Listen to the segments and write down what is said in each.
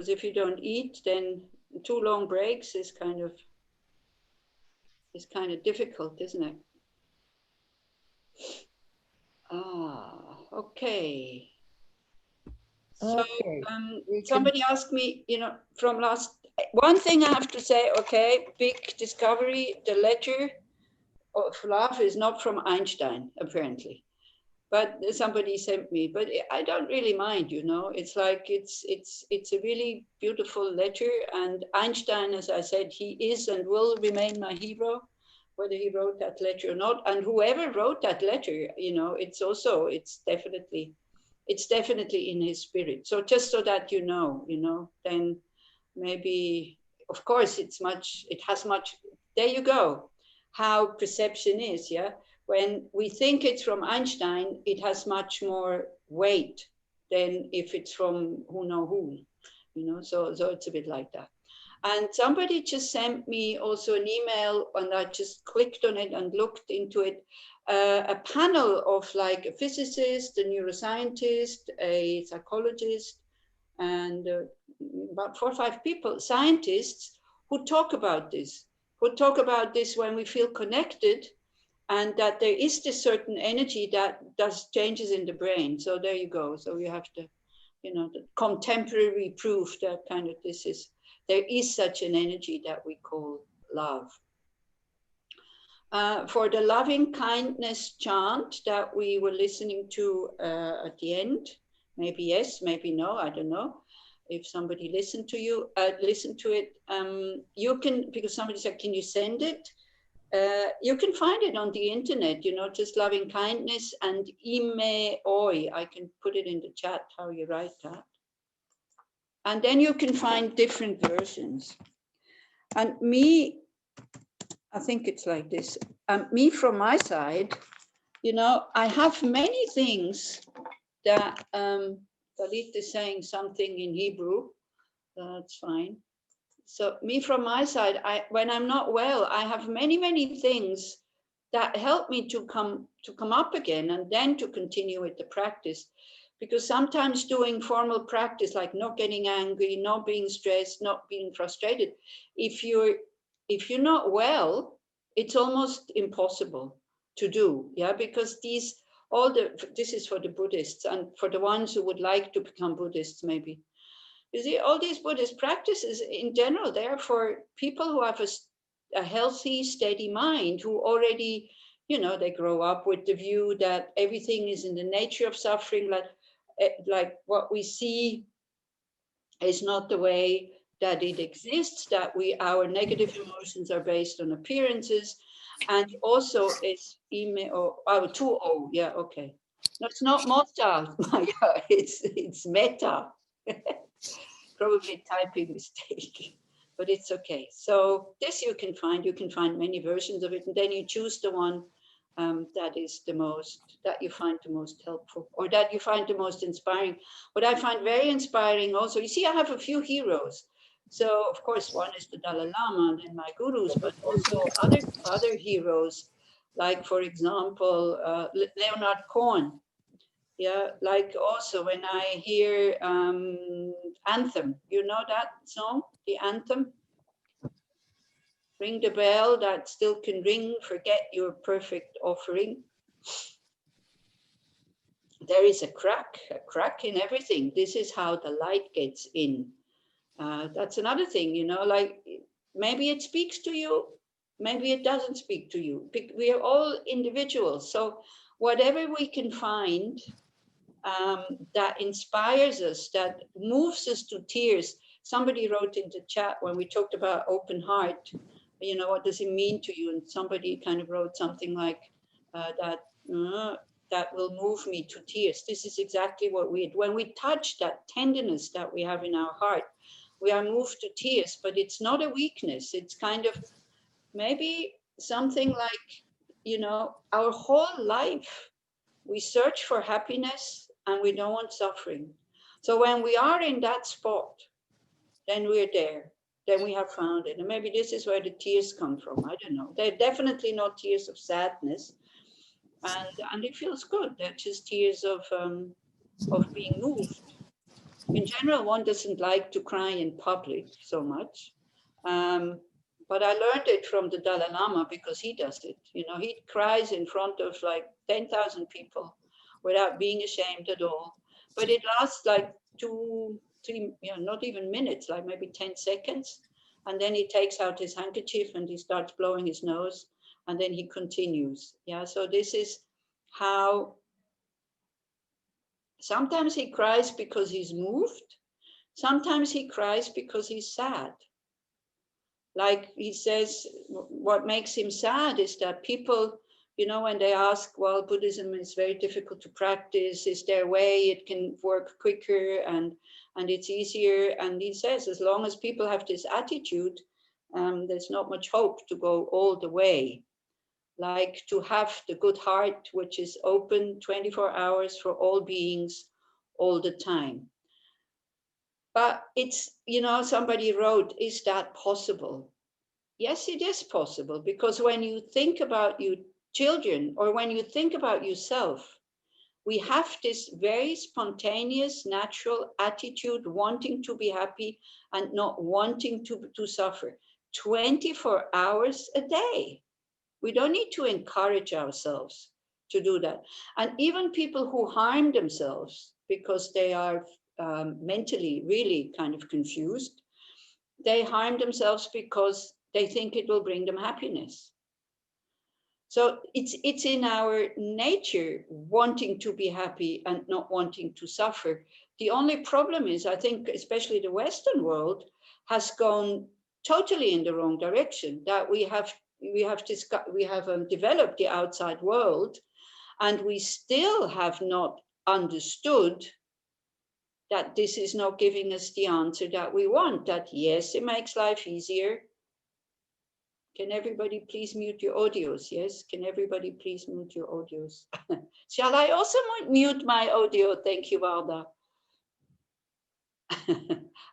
Because if you don't eat, then 2 long breaks is kind of difficult, isn't it? Okay. So somebody asked me, from last, one thing I have to say, okay, big discovery, the letter of love is not from Einstein, apparently. But somebody sent me, but I don't really mind, it's like, it's a really beautiful letter. And Einstein, as I said, he is and will remain my hero, whether he wrote that letter or not. And whoever wrote that letter, it's definitely in his spirit. So just so that then maybe, of course, it has much, there you go, how perception is, yeah? When we think it's from Einstein, it has much more weight than if it's from who know who, so it's a bit like that. And somebody just sent me also an email, and I just clicked on it and looked into it. A panel of like a physicist, a neuroscientist, a psychologist, and about 4 or 5 people, scientists, who talk about this, when we feel connected, and that there is this certain energy that does changes in the brain. So there you go. So you have to, the contemporary proof that there is such an energy that we call love. For the loving kindness chant that we were listening to at the end, maybe yes, maybe no, I don't know. If somebody listened to it, you can, because somebody said, can you send it? You can find it on the internet, just loving kindness and ime oi. I can put it in the chat how you write that. And then you can find different versions. And me, I think it's like this. Me from my side, I have many things that Dalit is saying something in Hebrew. That's fine. So me from my side, when I'm not well, I have many, many things that help me to come up again, and then to continue with the practice. Because sometimes doing formal practice, like not getting angry, not being stressed, not being frustrated, if you're not well, it's almost impossible to do. Yeah, because this is for the Buddhists, and for the ones who would like to become Buddhists, maybe. You see, all these Buddhist practices in general, they're for people who have a healthy, steady mind, who already, they grow up with the view that everything is in the nature of suffering, like what we see is not the way that it exists, that our negative emotions are based on appearances. And also it's two O, yeah, okay. No, it's not metta, it's metta. Probably a typing mistake, but it's okay. So this you can find many versions of it, and then you choose the one that you find the most helpful, or that you find the most inspiring. What I find very inspiring also, you see, I have a few heroes. So of course, one is the Dalai Lama and then my gurus, but also other heroes, like for example, Leonard Cohen. Yeah, like also when I hear Anthem, you know that song, the Anthem? Ring the bell that still can ring, forget your perfect offering. There is a crack in everything. This is how the light gets in. That's another thing, like maybe it speaks to you, maybe it doesn't speak to you. We are all individuals. So whatever we can find that inspires us, that moves us to tears. Somebody wrote in the chat when we talked about open heart, what does it mean to you? And somebody kind of wrote something like that will move me to tears. This is exactly what when we touch that tenderness that we have in our heart, we are moved to tears, but it's not a weakness. It's kind of maybe something like, our whole life, we search for happiness and we don't want suffering. So when we are in that spot, then we're there. Then we have found it. And maybe this is where the tears come from. I don't know. They're definitely not tears of sadness. And it feels good. They're just tears of being moved. In general, one doesn't like to cry in public so much. But I learned it from the Dalai Lama because he does it. You know, he cries in front of like 10,000 people without being ashamed at all. But it lasts like 2, 3, you know, not even minutes, like maybe 10 seconds. And then he takes out his handkerchief and he starts blowing his nose and then he continues. Yeah, so this is how sometimes he cries because he's moved. Sometimes he cries because he's sad. Like he says, what makes him sad is that people, you know, when they ask, well, Buddhism is very difficult to practice, is there a way it can work quicker and it's easier? And he says, as long as people have this attitude, there's not much hope to go all the way. Like to have the good heart, which is open 24 hours for all beings all the time. But it's, you know, somebody wrote, is that possible? Yes, it is possible, because when you think about your children or when you think about yourself, we have this very spontaneous, natural attitude, wanting to be happy and not wanting to suffer 24 hours a day. We don't need to encourage ourselves to do that. And even people who harm themselves because they are mentally really kind of confused, they harm themselves because they think it will bring them happiness. So it's in our nature wanting to be happy and not wanting to suffer. The only problem is, I think, especially the Western world has gone totally in the wrong direction. That we have developed the outside world, and we still have not understood that this is not giving us the answer that we want. That yes, it makes life easier. Can everybody please mute your audios? Yes, can everybody please mute your audios? Shall I also mute my audio? Thank you, Valda.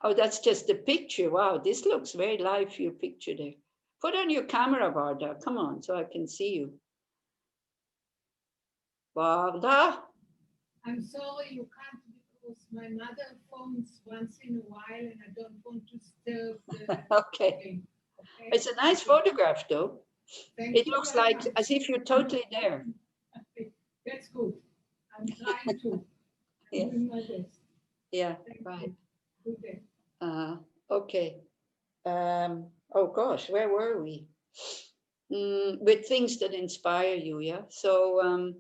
Oh, that's just a picture. Wow, this looks very live, your picture there. Put on your camera, Varda. Come on, so I can see you. Varda? I'm sorry you can't, because my mother phones once in a while and I don't want to disturb the Okay. thing. Okay? It's a nice photograph, though. Thank It you looks very like much. as if you're totally there. That's good. I'm trying to. I'm Yeah. doing my best. Yeah, Thank right. you. Good day. Okay. Oh gosh, where were we? With things that inspire you, yeah. So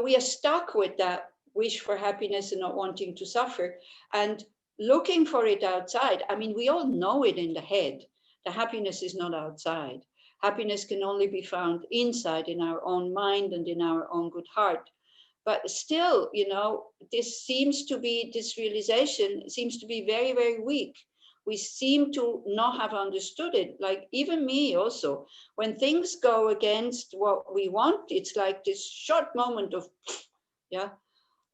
we are stuck with that wish for happiness and not wanting to suffer, and looking for it outside. I mean, we all know it in the head. The happiness is not outside. Happiness can only be found inside, in our own mind and in our own good heart. But still, you know, this realization seems to be very, very weak. We seem to not have understood it. Like even me also, when things go against what we want, it's like this short moment of, yeah,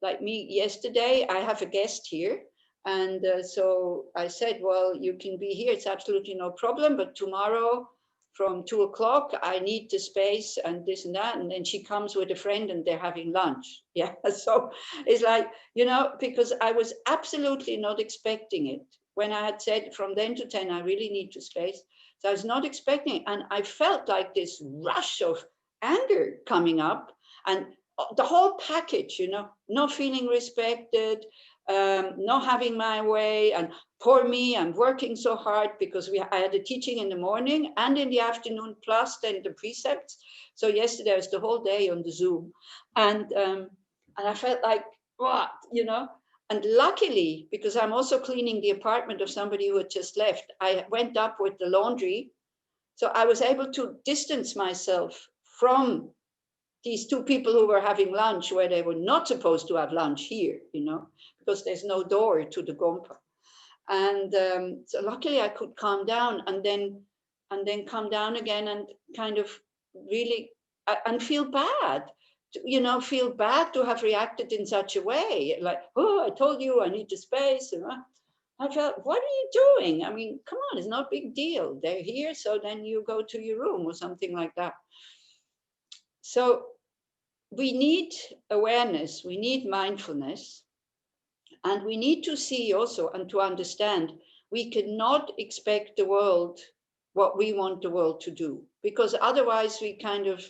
like me yesterday, I have a guest here. And so I said, well, you can be here. It's absolutely no problem. But tomorrow from 2 o'clock, I need the space and this and that. And then she comes with a friend and they're having lunch. Yeah. So it's like, you know, because I was absolutely not expecting it. When I had said from then to 10, I really need to space. So I was not expecting it. And I felt like this rush of anger coming up. And the whole package, you know, not feeling respected, not having my way, and poor me, I'm working so hard because I had a teaching in the morning and in the afternoon, plus then the precepts. So yesterday was the whole day on the Zoom, and I felt like what, you know. And luckily, because I'm also cleaning the apartment of somebody who had just left, I went up with the laundry, so I was able to distance myself from these two people who were having lunch where they were not supposed to have lunch here, you know, because there's no door to the gompa. And so luckily I could calm down and then calm down again and kind of really and feel bad, you know, feel bad to have reacted in such a way. Like, oh, I told you I need the space. And I felt, what are you doing? I mean, come on, it's not a big deal. They're here, so then you go to your room or something like that. So we need awareness, we need mindfulness, And we need to see also and to understand we cannot expect the world what we want the world to do, because otherwise we kind of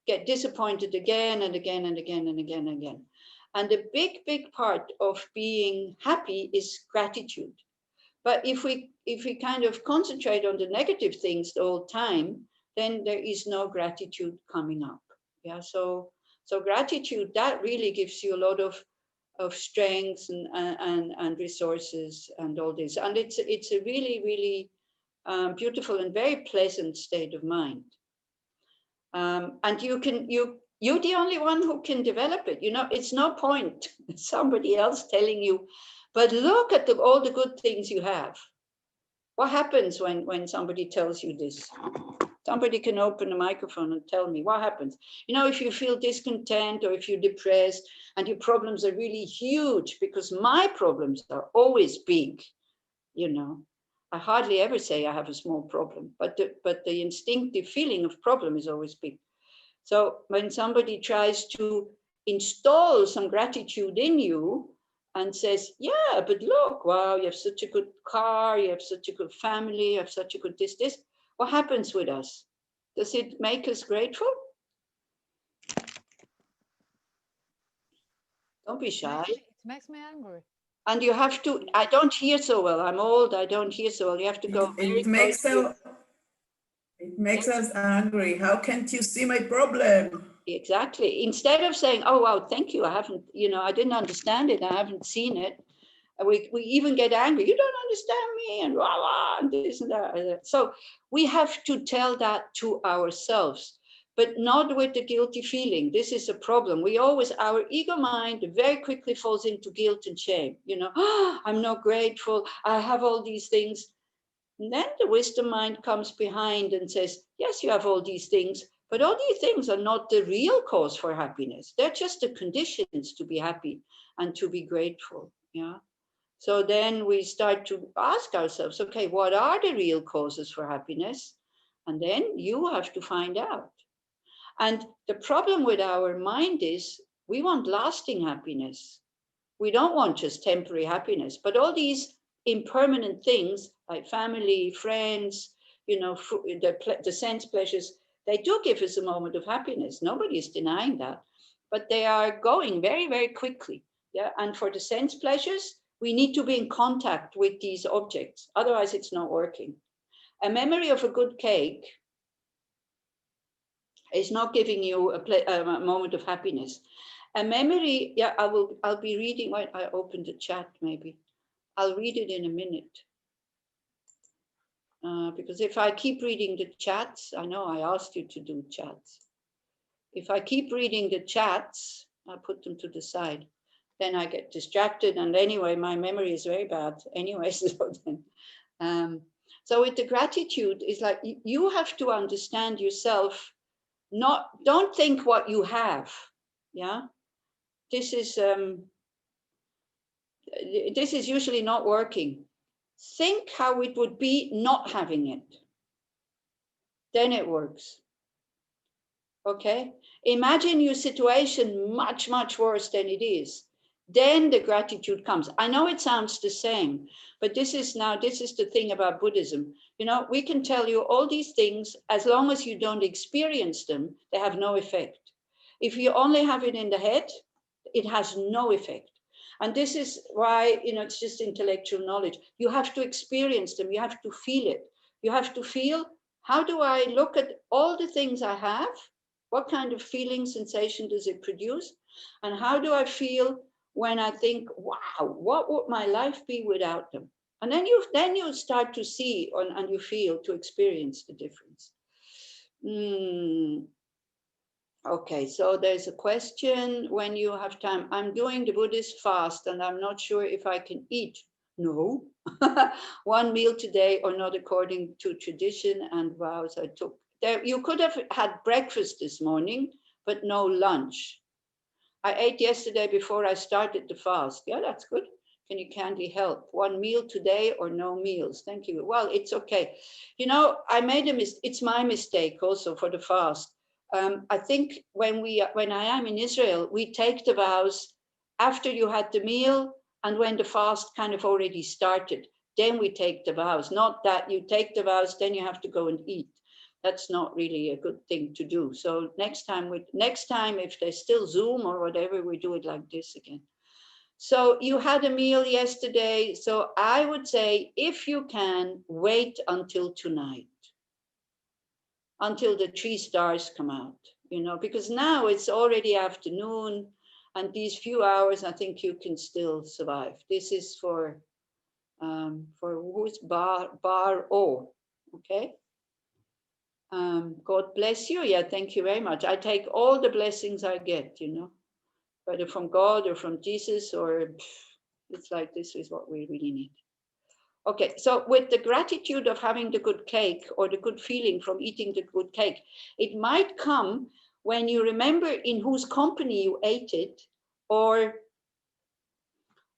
get disappointed again and again and again and again and again. And a big part of being happy is gratitude. But if we kind of concentrate on the negative things the whole time, then there is no gratitude coming up. Yeah. So gratitude, that really gives you a lot of strength and resources and all this. And it's a really beautiful and very pleasant state of mind. And you're the only one who can develop it. It's no point somebody else telling you, but look at all the good things you have. What happens when somebody tells you this? Somebody can open a microphone and tell me what happens. If you feel discontent or if you're depressed and your problems are really huge, because my problems are always big. I hardly ever say I have a small problem, but the instinctive feeling of problem is always big. So when somebody tries to install some gratitude in you and says, yeah, but look, wow, you have such a good car, you have such a good family, you have such a good this, what happens with us? Does it make us grateful? Don't be shy. It makes me angry. And you have to, I don't hear so well. I'm old, I don't hear so well. You have to go very close to It makes us angry. How can't you see my problem? Exactly. Instead of saying, oh, wow, thank you. I didn't understand it. I haven't seen it. We even get angry. You don't understand me and blah, blah, and this and that. So we have to tell that to ourselves, but not with the guilty feeling. This is a problem. Our ego mind very quickly falls into guilt and shame. Oh, I'm not grateful. I have all these things. And then the wisdom mind comes behind and says, yes, you have all these things, but all these things are not the real cause for happiness. They're just the conditions to be happy and to be grateful. Yeah. So then we start to ask ourselves, okay, what are the real causes for happiness? And then you have to find out. And the problem with our mind is we want lasting happiness. We don't want just temporary happiness, but all these impermanent things like family, friends, the sense pleasures, they do give us a moment of happiness. Nobody is denying that, but they are going very, very quickly. Yeah. And for the sense pleasures, we need to be in contact with these objects. Otherwise, it's not working. A memory of a good cake is not giving you a moment of happiness. A memory, yeah, I'll be reading. Wait, I opened the chat maybe. I'll read it in a minute. Because if I keep reading the chats, I know I asked you to do chats. If I keep reading the chats, I put them to the side, then I get distracted. And anyway, my memory is very bad anyway. So with the gratitude, is like you have to understand yourself. Don't think what you have. Yeah. This is usually not working. Think how it would be not having it. Then it works. Okay? Imagine your situation much, much worse than it is. Then the gratitude comes. I know it sounds the same, but this is the thing about Buddhism. We can tell you all these things, as long as you don't experience them, they have no effect. If you only have it in the head, it has no effect. And this is why, it's just intellectual knowledge. You have to experience them. You have to feel it. You have to feel, how do I look at all the things I have? What kind of feeling, sensation does it produce? And how do I feel when I think, wow, what would my life be without them? And then you start to see and you feel, to experience the difference. Okay, so there's a question, when you have time. I'm doing the Buddhist fast and I'm not sure if I can eat. No, one meal today or not according to tradition and vows I took. You could have had breakfast this morning, but no lunch. I ate yesterday before I started the fast. Yeah, that's good. Can you kindly help? One meal today or no meals? Thank you. Well, it's okay. I made it's my mistake also for the fast. I think when I am in Israel, we take the vows after you had the meal and when the fast kind of already started, then we take the vows. Not that you take the vows, then you have to go and eat. That's not really a good thing to do. So next time, if there's still Zoom or whatever, we do it like this again. So you had a meal yesterday. So I would say, if you can, wait until tonight, until the 3 stars come out, because now it's already afternoon, and these few hours, I think you can still survive. This is for who's Bar O, okay? God bless you. Yeah, thank you very much. I take all the blessings I get, whether from God or from Jesus, or it's like, this is what we really need. Okay, so with the gratitude of having the good cake, or the good feeling from eating the good cake, it might come when you remember in whose company you ate it, or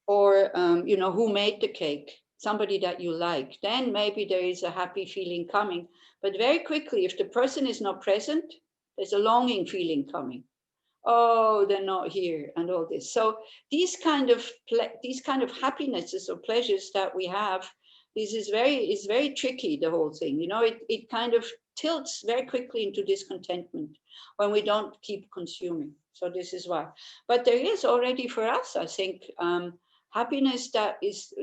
who made the cake, somebody that you like. Then maybe there is a happy feeling coming. But very quickly, if the person is not present, there's a longing feeling coming. Oh, they're not here, and all this. So these kind of happinesses or pleasures that we have, this is very tricky, the whole thing. It kind of tilts very quickly into discontentment when we don't keep consuming. So this is why. But there is already for us, I think, happiness that is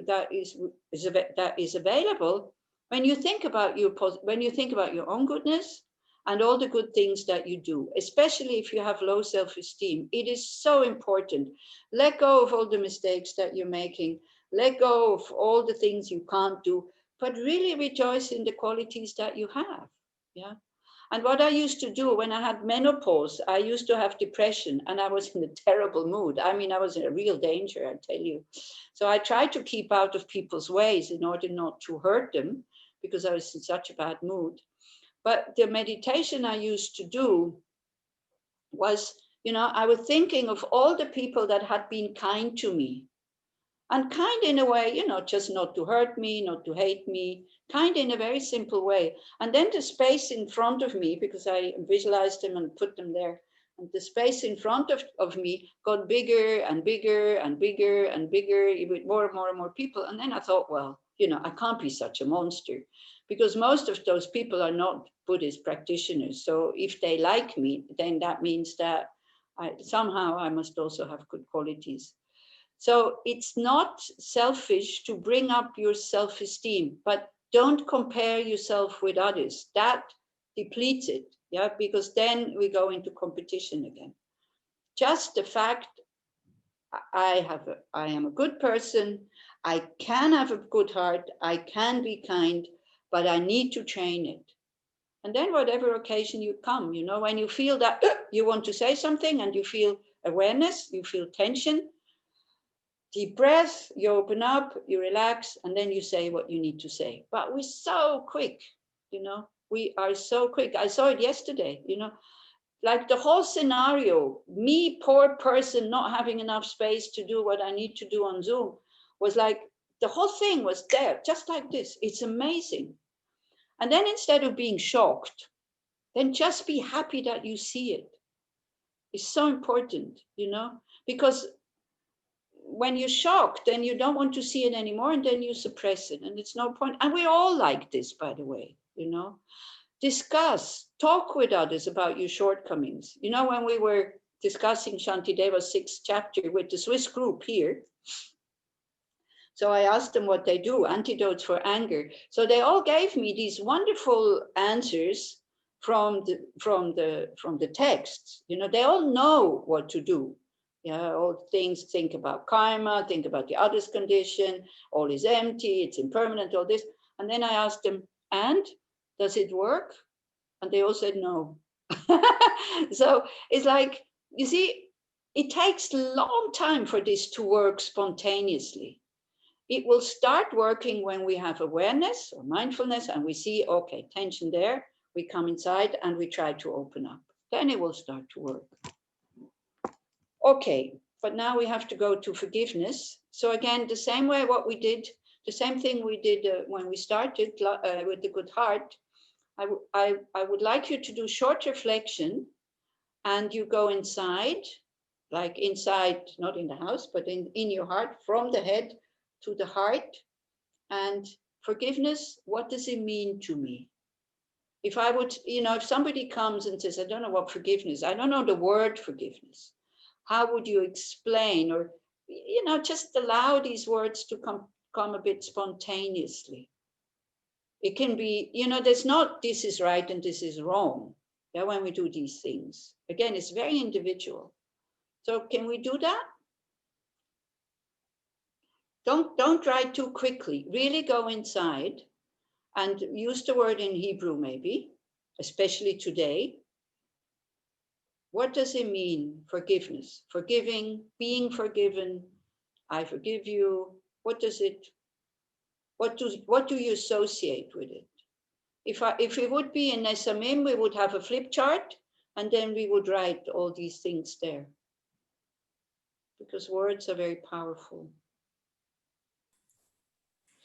available when you think about your own goodness and all the good things that you do, especially if you have low self-esteem. It is so important. Let go of all the mistakes that you're making. Let go of all the things you can't do, but really rejoice in the qualities that you have. Yeah. And what I used to do when I had menopause, I used to have depression, and I was in a terrible mood. I mean, I was in a real danger, I tell you. So I tried to keep out of people's ways in order not to hurt them, because I was in such a bad mood. But the meditation I used to do was, I was thinking of all the people that had been kind to me. And kind in a way, just not to hurt me, not to hate me, kind in a very simple way. And then the space in front of me, because I visualized them and put them there, and the space in front of me got bigger and bigger and bigger and bigger with more and more and more people. And then I thought, well, I can't be such a monster, because most of those people are not Buddhist practitioners. So if they like me, then that means that somehow I must also have good qualities. So it's not selfish to bring up your self-esteem, but don't compare yourself with others. That depletes it, yeah, because then we go into competition again. Just the fact I am a good person, I can have a good heart, I can be kind, but I need to train it. And then whatever occasion you come, when you feel that you want to say something and you feel awareness, you feel tension, deep breath, you open up, you relax, and then you say what you need to say. But we're so quick, we are so quick. I saw it yesterday, like the whole scenario, me, poor person, not having enough space to do what I need to do on Zoom, was like, the whole thing was there, just like this. It's amazing. And then instead of being shocked, then just be happy that you see it. It's so important, because when you're shocked, then you don't want to see it anymore, and then you suppress it, and it's no point. And we're all like this, by the way, discuss, talk with others about your shortcomings. When we were discussing Shantideva's 6th chapter with the Swiss group here, so I asked them what they do, antidotes for anger. So they all gave me these wonderful answers from the texts. They all know what to do. Yeah, all things, think about karma, think about the other's condition, all is empty, it's impermanent, all this. And then I asked them, and does it work? And they all said no. So it's like, you see, it takes a long time for this to work spontaneously. It will start working when we have awareness or mindfulness and we see, okay, tension there, we come inside and we try to open up. Then it will start to work. Okay, but now we have to go to forgiveness. So again, the same way what we did, the same thing we did when we started with the good heart. I would like you to do short reflection, and you go inside, like inside, not in the house, but in your heart, from the head to the heart. And forgiveness, what does it mean to me? If I would, if somebody comes and says, I don't know what forgiveness, I don't know the word forgiveness, how would you explain, or, just allow these words to come a bit spontaneously. It can be, there's not this is right and this is wrong. Yeah, when we do these things. Again, it's very individual. So can we do that? Don't write too quickly. Really go inside and use the word in Hebrew, maybe, especially today. What does it mean, forgiveness? Forgiving, being forgiven, I forgive you. What do you associate with it? If it would be in Nesamim, we would have a flip chart, and then we would write all these things there. Because words are very powerful.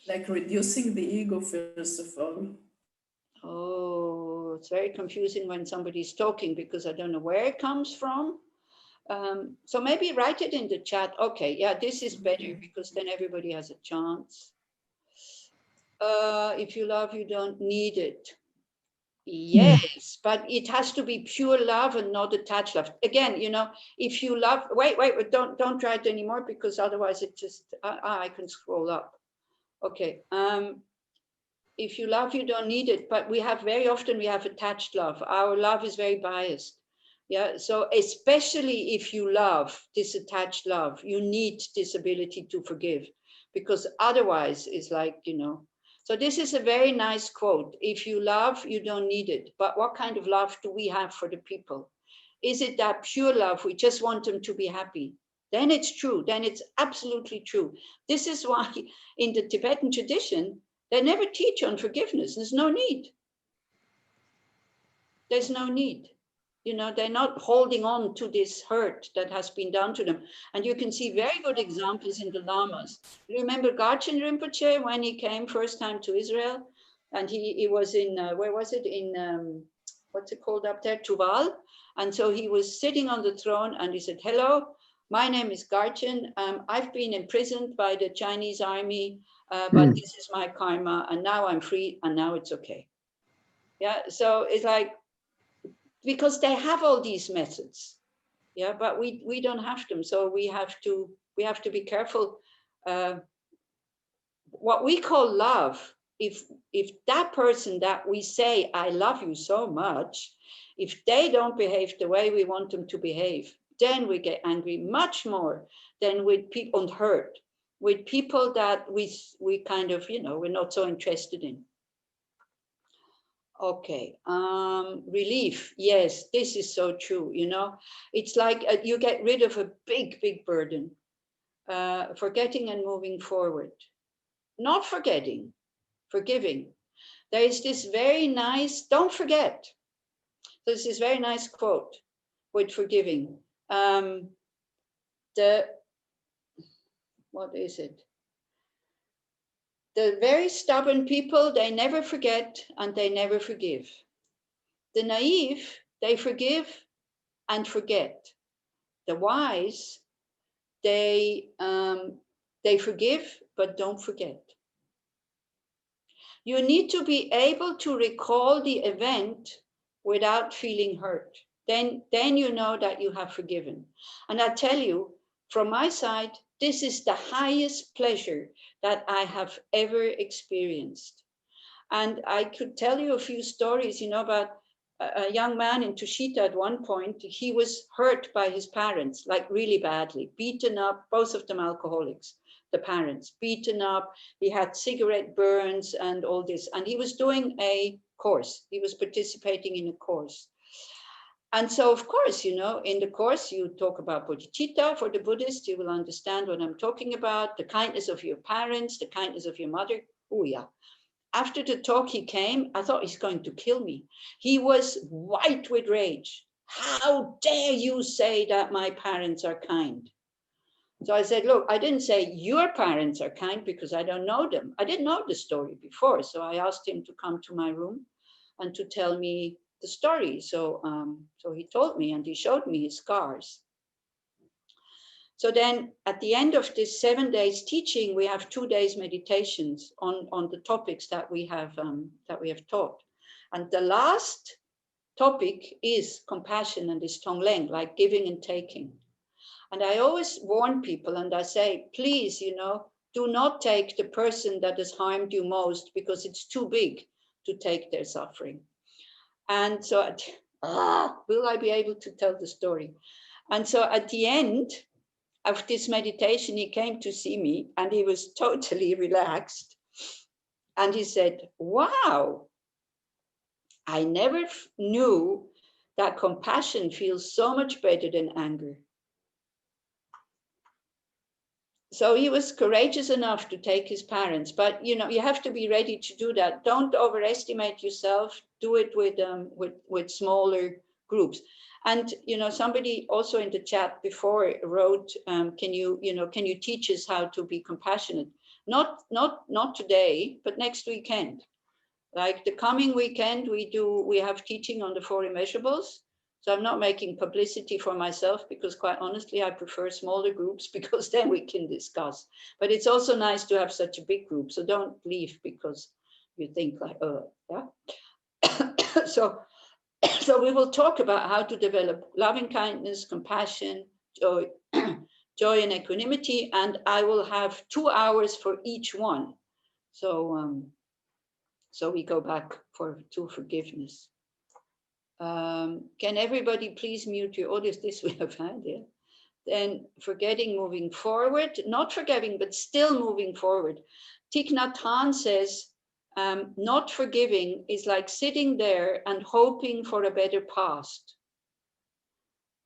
Like reducing the ego, first of all. Oh, it's very confusing when somebody's talking because I don't know where it comes from. So maybe write it in the chat. Okay, yeah, this is better because then everybody has a chance. If you love, you don't need it. Yes, but it has to be pure love and not attached love. Again, if you love, wait, don't try it anymore because otherwise it just, I can scroll up. Okay. If you love, you don't need it. But very often we have attached love. Our love is very biased. Yeah. So especially if you love, this attached love, you need this ability to forgive because otherwise it's like, So this is a very nice quote. If you love, you don't need it. But what kind of love do we have for the people? Is it that pure love? We just want them to be happy. Then it's true. Then it's absolutely true. This is why in the Tibetan tradition, they never teach on forgiveness. There's no need. There's no need. They're not holding on to this hurt that has been done to them. And you can see very good examples in the Lamas. Remember Garchen Rinpoche when he came first time to Israel? And he was in, where was it? In, what's it called up there? Tuval. And so he was sitting on the throne and he said, hello, my name is Garchen. I've been imprisoned by the Chinese army, but this is my karma. And now I'm free and now it's okay. Yeah, so it's like, because they have all these methods, yeah, but we don't have them, so we have to be careful. What we call love, if that person that we say I love you so much, if they don't behave the way we want them to behave, then we get angry much more than with people and hurt with people that we kind of we're not so interested in. Okay, relief. Yes, this is so true. It's like you get rid of a big burden, forgetting and moving forward. Not forgetting, forgiving. There is this very nice, don't forget. There's this very nice quote with forgiving. What is it? The very stubborn people, they never forget and they never forgive. The naive, they forgive and forget. The wise, they forgive but don't forget. You need to be able to recall the event without feeling hurt. Then you know that you have forgiven. And I tell you, from my side, this is the highest pleasure that I have ever experienced. And I could tell you a few stories, about a young man in Tushita at one point. He was hurt by his parents, like really badly, beaten up, both of them alcoholics, the parents, beaten up. He had cigarette burns and all this. And he was doing a course. He was participating in a course. And so, of course, in the course, you talk about bodhicitta. For the Buddhist, you will understand what I'm talking about, the kindness of your parents, the kindness of your mother. Oh, yeah. After the talk he came, I thought he's going to kill me. He was white with rage. How dare you say that my parents are kind? So I said, look, I didn't say your parents are kind because I don't know them. I didn't know the story before. So I asked him to come to my room and to tell me the story. So he told me and he showed me his scars. So then at the end of this 7 days teaching, we have 2 days meditations on the topics that we have taught. And the last topic is compassion and is Tonglen, like giving and taking. And I always warn people and I say, please, do not take the person that has harmed you most because it's too big to take their suffering. And so, will I be able to tell the story? And so at the end of this meditation, he came to see me and he was totally relaxed. And he said, wow, I never knew that compassion feels so much better than anger. So he was courageous enough to take his parents, but you have to be ready to do that. Don't overestimate yourself. Do it with smaller groups. And somebody also in the chat before wrote, can you teach us how to be compassionate? Not today, but next weekend. Like the coming weekend, we have teaching on the 4 immeasurables. So I'm not making publicity for myself because quite honestly, I prefer smaller groups because then we can discuss. But it's also nice to have such a big group. So don't leave because you think like, yeah. So we will talk about how to develop loving kindness, compassion, joy, joy and equanimity. And I will have 2 hours for each one. So we go back to forgiveness. Can everybody please mute your audio? This we have had, yeah. Then forgetting, moving forward, not forgetting, but still moving forward. Thich Nhat Hanh says, not forgiving is like sitting there and hoping for a better past.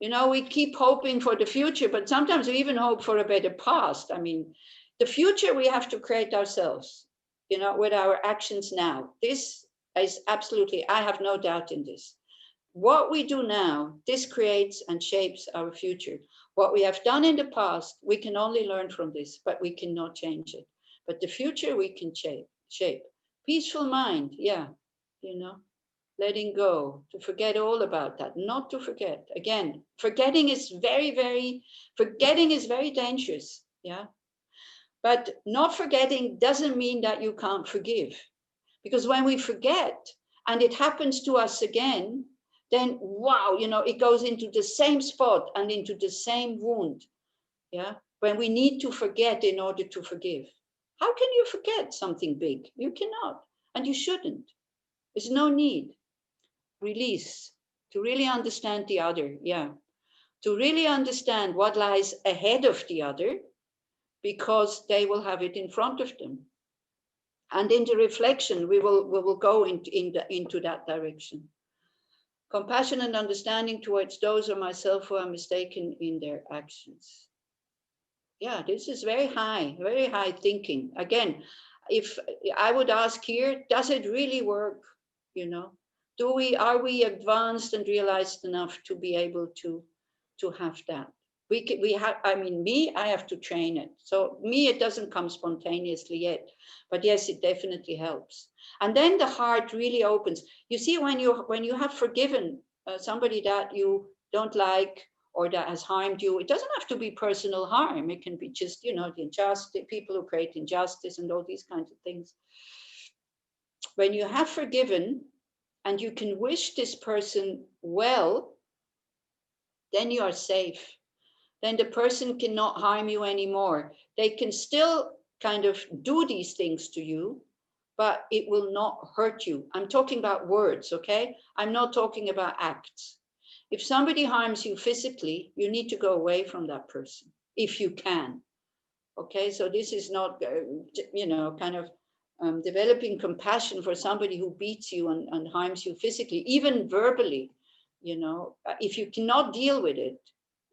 We keep hoping for the future, but sometimes we even hope for a better past. I mean, the future we have to create ourselves, with our actions now. This is absolutely, I have no doubt in this. What we do now, this creates and shapes our future. What we have done in the past, we can only learn from this, but we cannot change it. But the future we can shape. Peaceful mind, yeah, letting go, to forget all about that, not to forget. Again, forgetting is very dangerous, yeah. But not forgetting doesn't mean that you can't forgive. Because when we forget and it happens to us again, then wow, it goes into the same spot and into the same wound, yeah, when we need to forget in order to forgive. How can you forget something big? You cannot, and you shouldn't. There's no need. Release, to really understand the other, yeah, to really understand what lies ahead of the other, because they will have it in front of them. And in the reflection, we will go into that direction. Compassion and understanding towards those of myself who are mistaken in their actions. Yeah, this is very high thinking. Again, if I would ask here, does it really work? Are we advanced and realized enough to be able to have that? I have to train it. So it doesn't come spontaneously yet, but yes, it definitely helps. And then the heart really opens. You see, when you have forgiven somebody that you don't like or that has harmed you, it doesn't have to be personal harm. It can be just, the injustice, people who create injustice and all these kinds of things. When you have forgiven and you can wish this person well, then you are safe. Then the person cannot harm you anymore. They can still kind of do these things to you, but it will not hurt you. I'm talking about words, okay? I'm not talking about acts. If somebody harms you physically, you need to go away from that person, if you can. Okay, so this is not, kind of developing compassion for somebody who beats you and harms you physically, even verbally. If you cannot deal with it,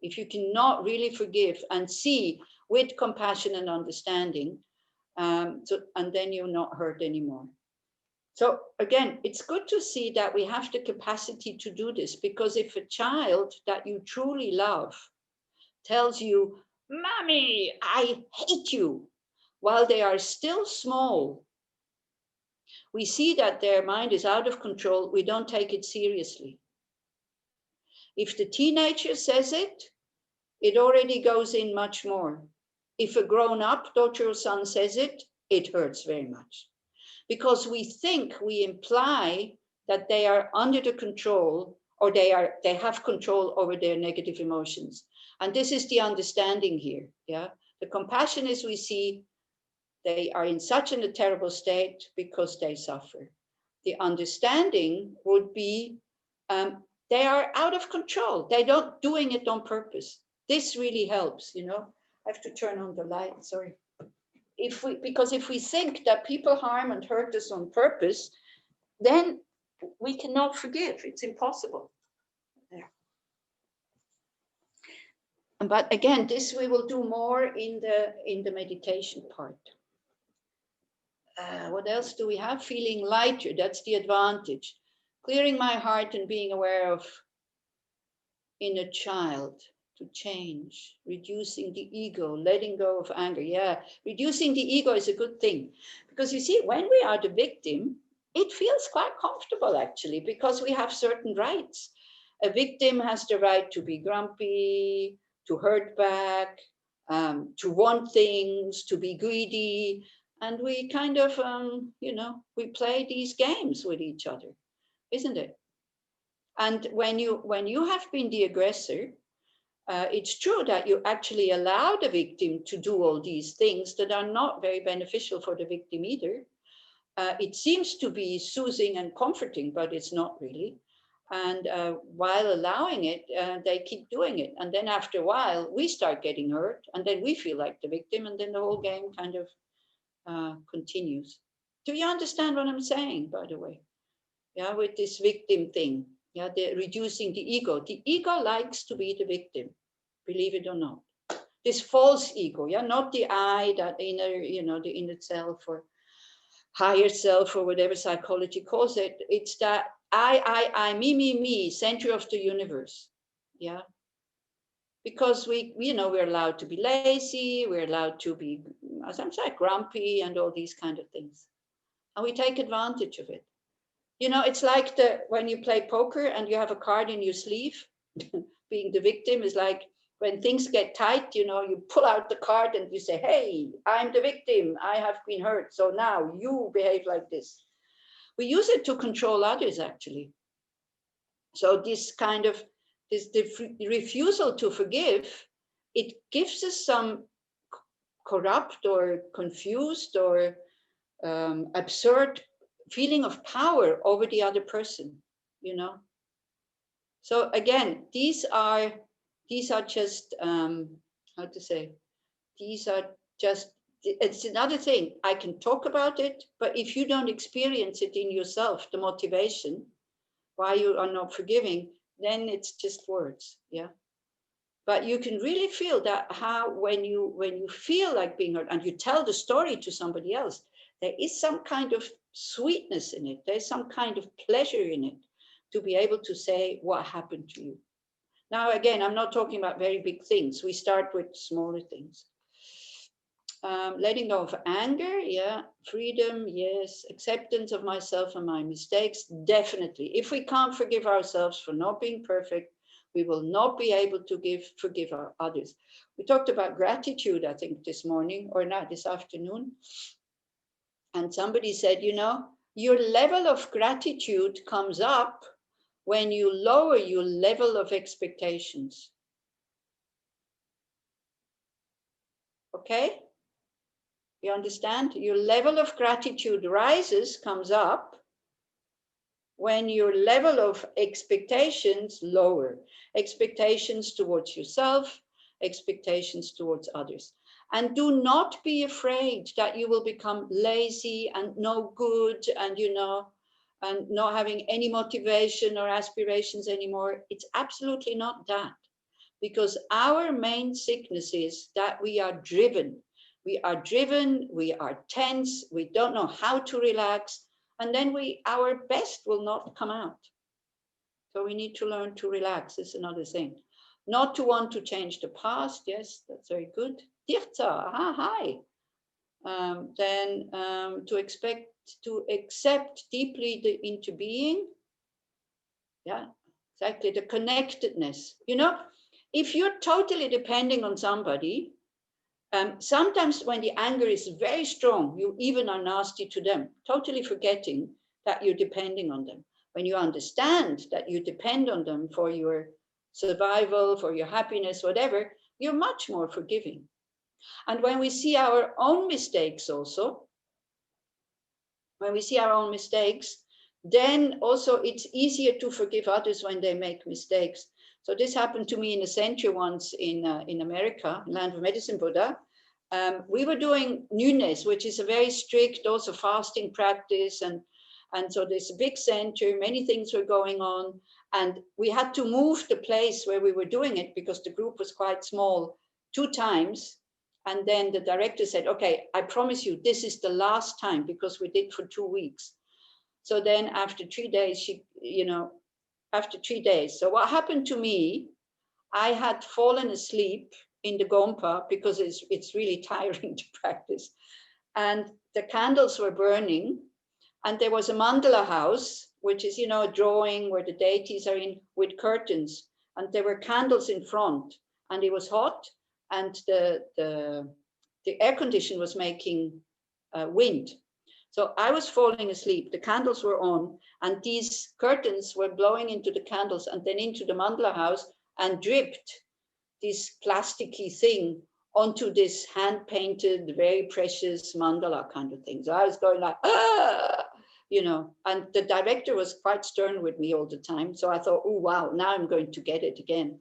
if you cannot really forgive and see with compassion and understanding, and then you're not hurt anymore. So again, it's good to see that we have the capacity to do this, because if a child that you truly love tells you, "Mommy, I hate you," while they are still small, we see that their mind is out of control. We don't take it seriously. If the teenager says it, it already goes in much more. If a grown-up daughter or son says it, it hurts very much. Because we think, we imply that they are under the control, or they have control over their negative emotions. And this is the understanding here. Yeah. The compassion is, we see they are in such a terrible state because they suffer. The understanding would be they are out of control. They're not doing it on purpose. This really helps, you know. I have to turn on the light, sorry. Because if we think that people harm and hurt us on purpose, then we cannot forgive. It's impossible. There. But again, this we will do more in the meditation part. What else do we have? Feeling lighter, that's the advantage. Clearing my heart and being aware of inner child to change, reducing the ego, letting go of anger. Yeah, reducing the ego is a good thing. Because you see, when we are the victim, it feels quite comfortable actually, because we have certain rights. A victim has the right to be grumpy, to hurt back, to want things, to be greedy. And we kind of, we play these games with each other, isn't it? And when you have been the aggressor, it's true that you actually allow the victim to do all these things that are not very beneficial for the victim either. It seems to be soothing and comforting, but it's not really. And while allowing it, they keep doing it. And then after a while, we start getting hurt, and then we feel like the victim, and then the whole game kind of continues. Do you understand what I'm saying, by the way? Yeah, with this victim thing. Yeah, they're reducing the ego. The ego likes to be the victim, believe it or not. This false ego, yeah, not the I, that inner, the inner self or higher self or whatever psychology calls it. It's that I, me, center of the universe. Yeah. Because we're allowed to be lazy, we're allowed to be, as I'm saying, grumpy and all these kind of things. And we take advantage of it. It's like when you play poker and you have a card in your sleeve, being the victim is like when things get tight, you pull out the card and you say, hey, I'm the victim. I have been hurt. So now you behave like this. We use it to control others, actually. So this kind of, the refusal to forgive, it gives us some corrupt or confused or absurd feeling of power over the other person, So again, these are just how to say, these are just, it's another thing. I can talk about it, but if you don't experience it in yourself, the motivation why you are not forgiving, then it's just words. Yeah. But you can really feel that how when you feel like being hurt and you tell the story to somebody else, there is some kind of sweetness in it. There's some kind of pleasure in it to be able to say what happened to you. Now, again, I'm not talking about very big things. We start with smaller things. Letting go of anger, yeah. Freedom, yes. Acceptance of myself and my mistakes, definitely. If we can't forgive ourselves for not being perfect, we will not be able to forgive our others. We talked about gratitude, I think, this morning, or not, this afternoon. And somebody said, your level of gratitude comes up when you lower your level of expectations. Okay? You understand? Your level of gratitude rises, comes up, when your level of expectations lower. Expectations towards yourself, expectations towards others. And do not be afraid that you will become lazy and no good and, and not having any motivation or aspirations anymore. It's absolutely not that. Because our main sickness is that we are driven. We are driven, we are tense, we don't know how to relax, and then our best will not come out. So we need to learn to relax, is another thing. Not to want to change the past, yes, that's very good. Tirza, hi. Then to accept deeply into being, yeah, exactly, the connectedness. if you're totally depending on somebody, sometimes when the anger is very strong, you even are nasty to them, totally forgetting that you're depending on them. When you understand that you depend on them for your survival, for your happiness, whatever, you're much more forgiving. And when we see our own mistakes also, when we see our own mistakes, then also it's easier to forgive others when they make mistakes. So this happened to me in a center once in America, Land of Medicine Buddha. We were doing Nunes, which is a very strict, also fasting practice. And so there's a big center, many things were going on. And we had to move the place where we were doing it because the group was quite small 2 times. And then the director said, okay, I promise you, this is the last time, because we did for 2 weeks. So then after 3 days, after 3 days. So what happened to me, I had fallen asleep in the Gompa because it's really tiring to practice. And the candles were burning. And there was a mandala house, which is, a drawing where the deities are in, with curtains. And there were candles in front. And it was hot. And the air condition was making wind. So I was falling asleep, the candles were on, and these curtains were blowing into the candles and then into the mandala house and dripped this plasticky thing onto this hand-painted, very precious mandala kind of thing. So I was going like, and the director was quite stern with me all the time. So I thought, oh, wow, now I'm going to get it again.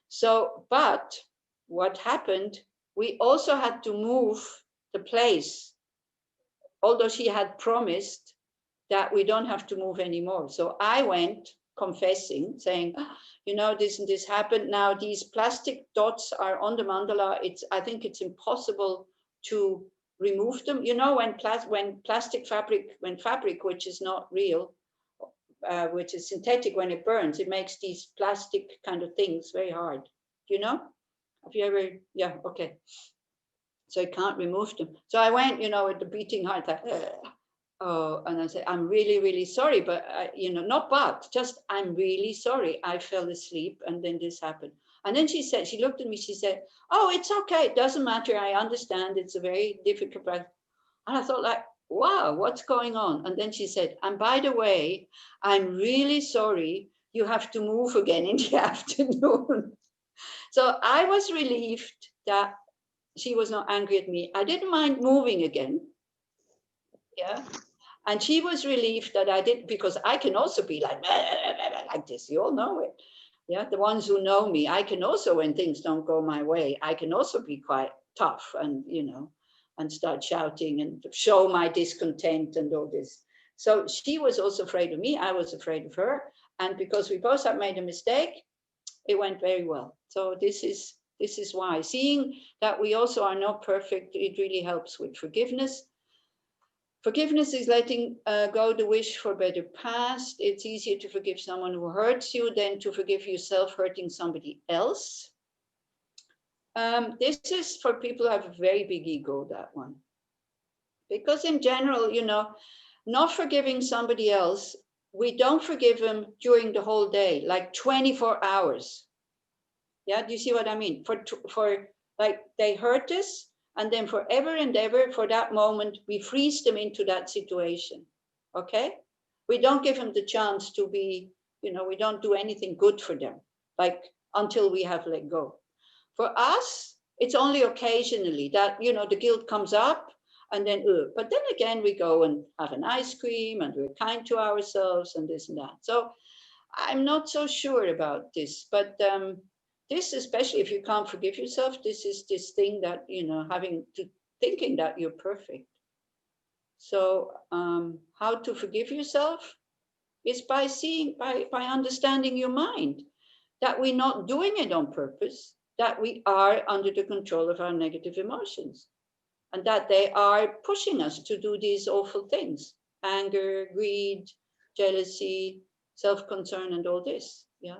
So, but what happened, we also had to move the place, although she had promised that we don't have to move anymore. So I went confessing, saying, this and this happened. Now these plastic dots are on the mandala. I think it's impossible to remove them. When fabric, which is not real, which is synthetic, when it burns, it makes these plastic kind of things very hard. Have you ever? Yeah, okay. So I can't remove them. So I went, with the beating heart, like, oh, and I said, I'm really, really sorry, but, just, I'm really sorry. I fell asleep and then this happened. And then she looked at me, she said, oh, it's okay. It doesn't matter. I understand. It's a very difficult practice. And I thought like, wow, what's going on? And then she said, and by the way, I'm really sorry. You have to move again in the afternoon. So I was relieved that she was not angry at me. I didn't mind moving again. Yeah. And she was relieved that I did, because I can also be like this. You all know it. Yeah. The ones who know me, I can also, when things don't go my way, I can also be quite tough and, and start shouting and show my discontent and all this. So she was also afraid of me. I was afraid of her. And because we both had made a mistake, it went very well. So this is why, seeing that we also are not perfect, it really helps with forgiveness. Forgiveness is letting go the wish for better past. It's easier to forgive someone who hurts you than to forgive yourself hurting somebody else. This is for people who have a very big ego, that one. Because in general, not forgiving somebody else, we don't forgive them during the whole day, like 24 hours. Yeah, do you see what I mean? For like, they hurt us, and then forever and ever, for that moment, we freeze them into that situation. Okay? We don't give them the chance to be, we don't do anything good for them, like until we have let go. For us, it's only occasionally that, the guilt comes up, and then, but then again, we go and have an ice cream and we're kind to ourselves and this and that. So I'm not so sure about this, but this, especially if you can't forgive yourself, this is this thing that, thinking that you're perfect. So how to forgive yourself is by understanding your mind, that we're not doing it on purpose, that we are under the control of our negative emotions, and that they are pushing us to do these awful things: anger, greed, jealousy, self-concern, and all this. Yeah.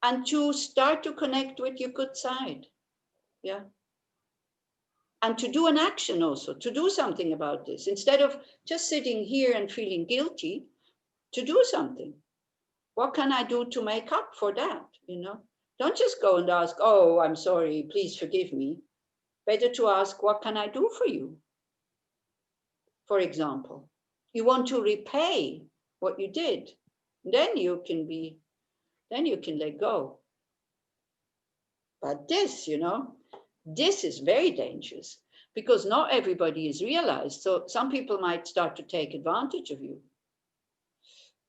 And to start to connect with your good side. Yeah. And to do an action also, to do something about this, instead of just sitting here and feeling guilty, to do something. What can I do to make up for that? Don't just go and ask, oh, I'm sorry, please forgive me. Better to ask, what can I do for you? For example, you want to repay what you did. Then you can let go. But this, this is very dangerous because not everybody is realized. So some people might start to take advantage of you.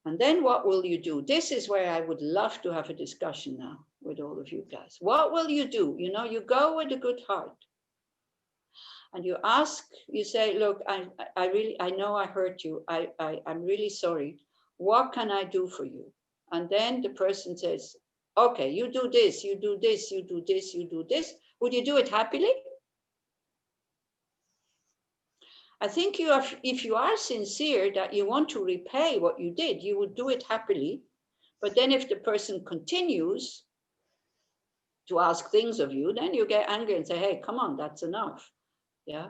And then what will you do? This is where I would love to have a discussion now with all of you guys. What will you do? You go with a good heart and you ask, you say, look, I know I hurt you. I'm really sorry. What can I do for you? And then the person says, okay, you do this, you do this, you do this, you do this. Would you do it happily? I think if you are sincere that you want to repay what you did, you would do it happily. But then if the person continues to ask things of you, then you get angry and say, hey, come on, that's enough. Yeah.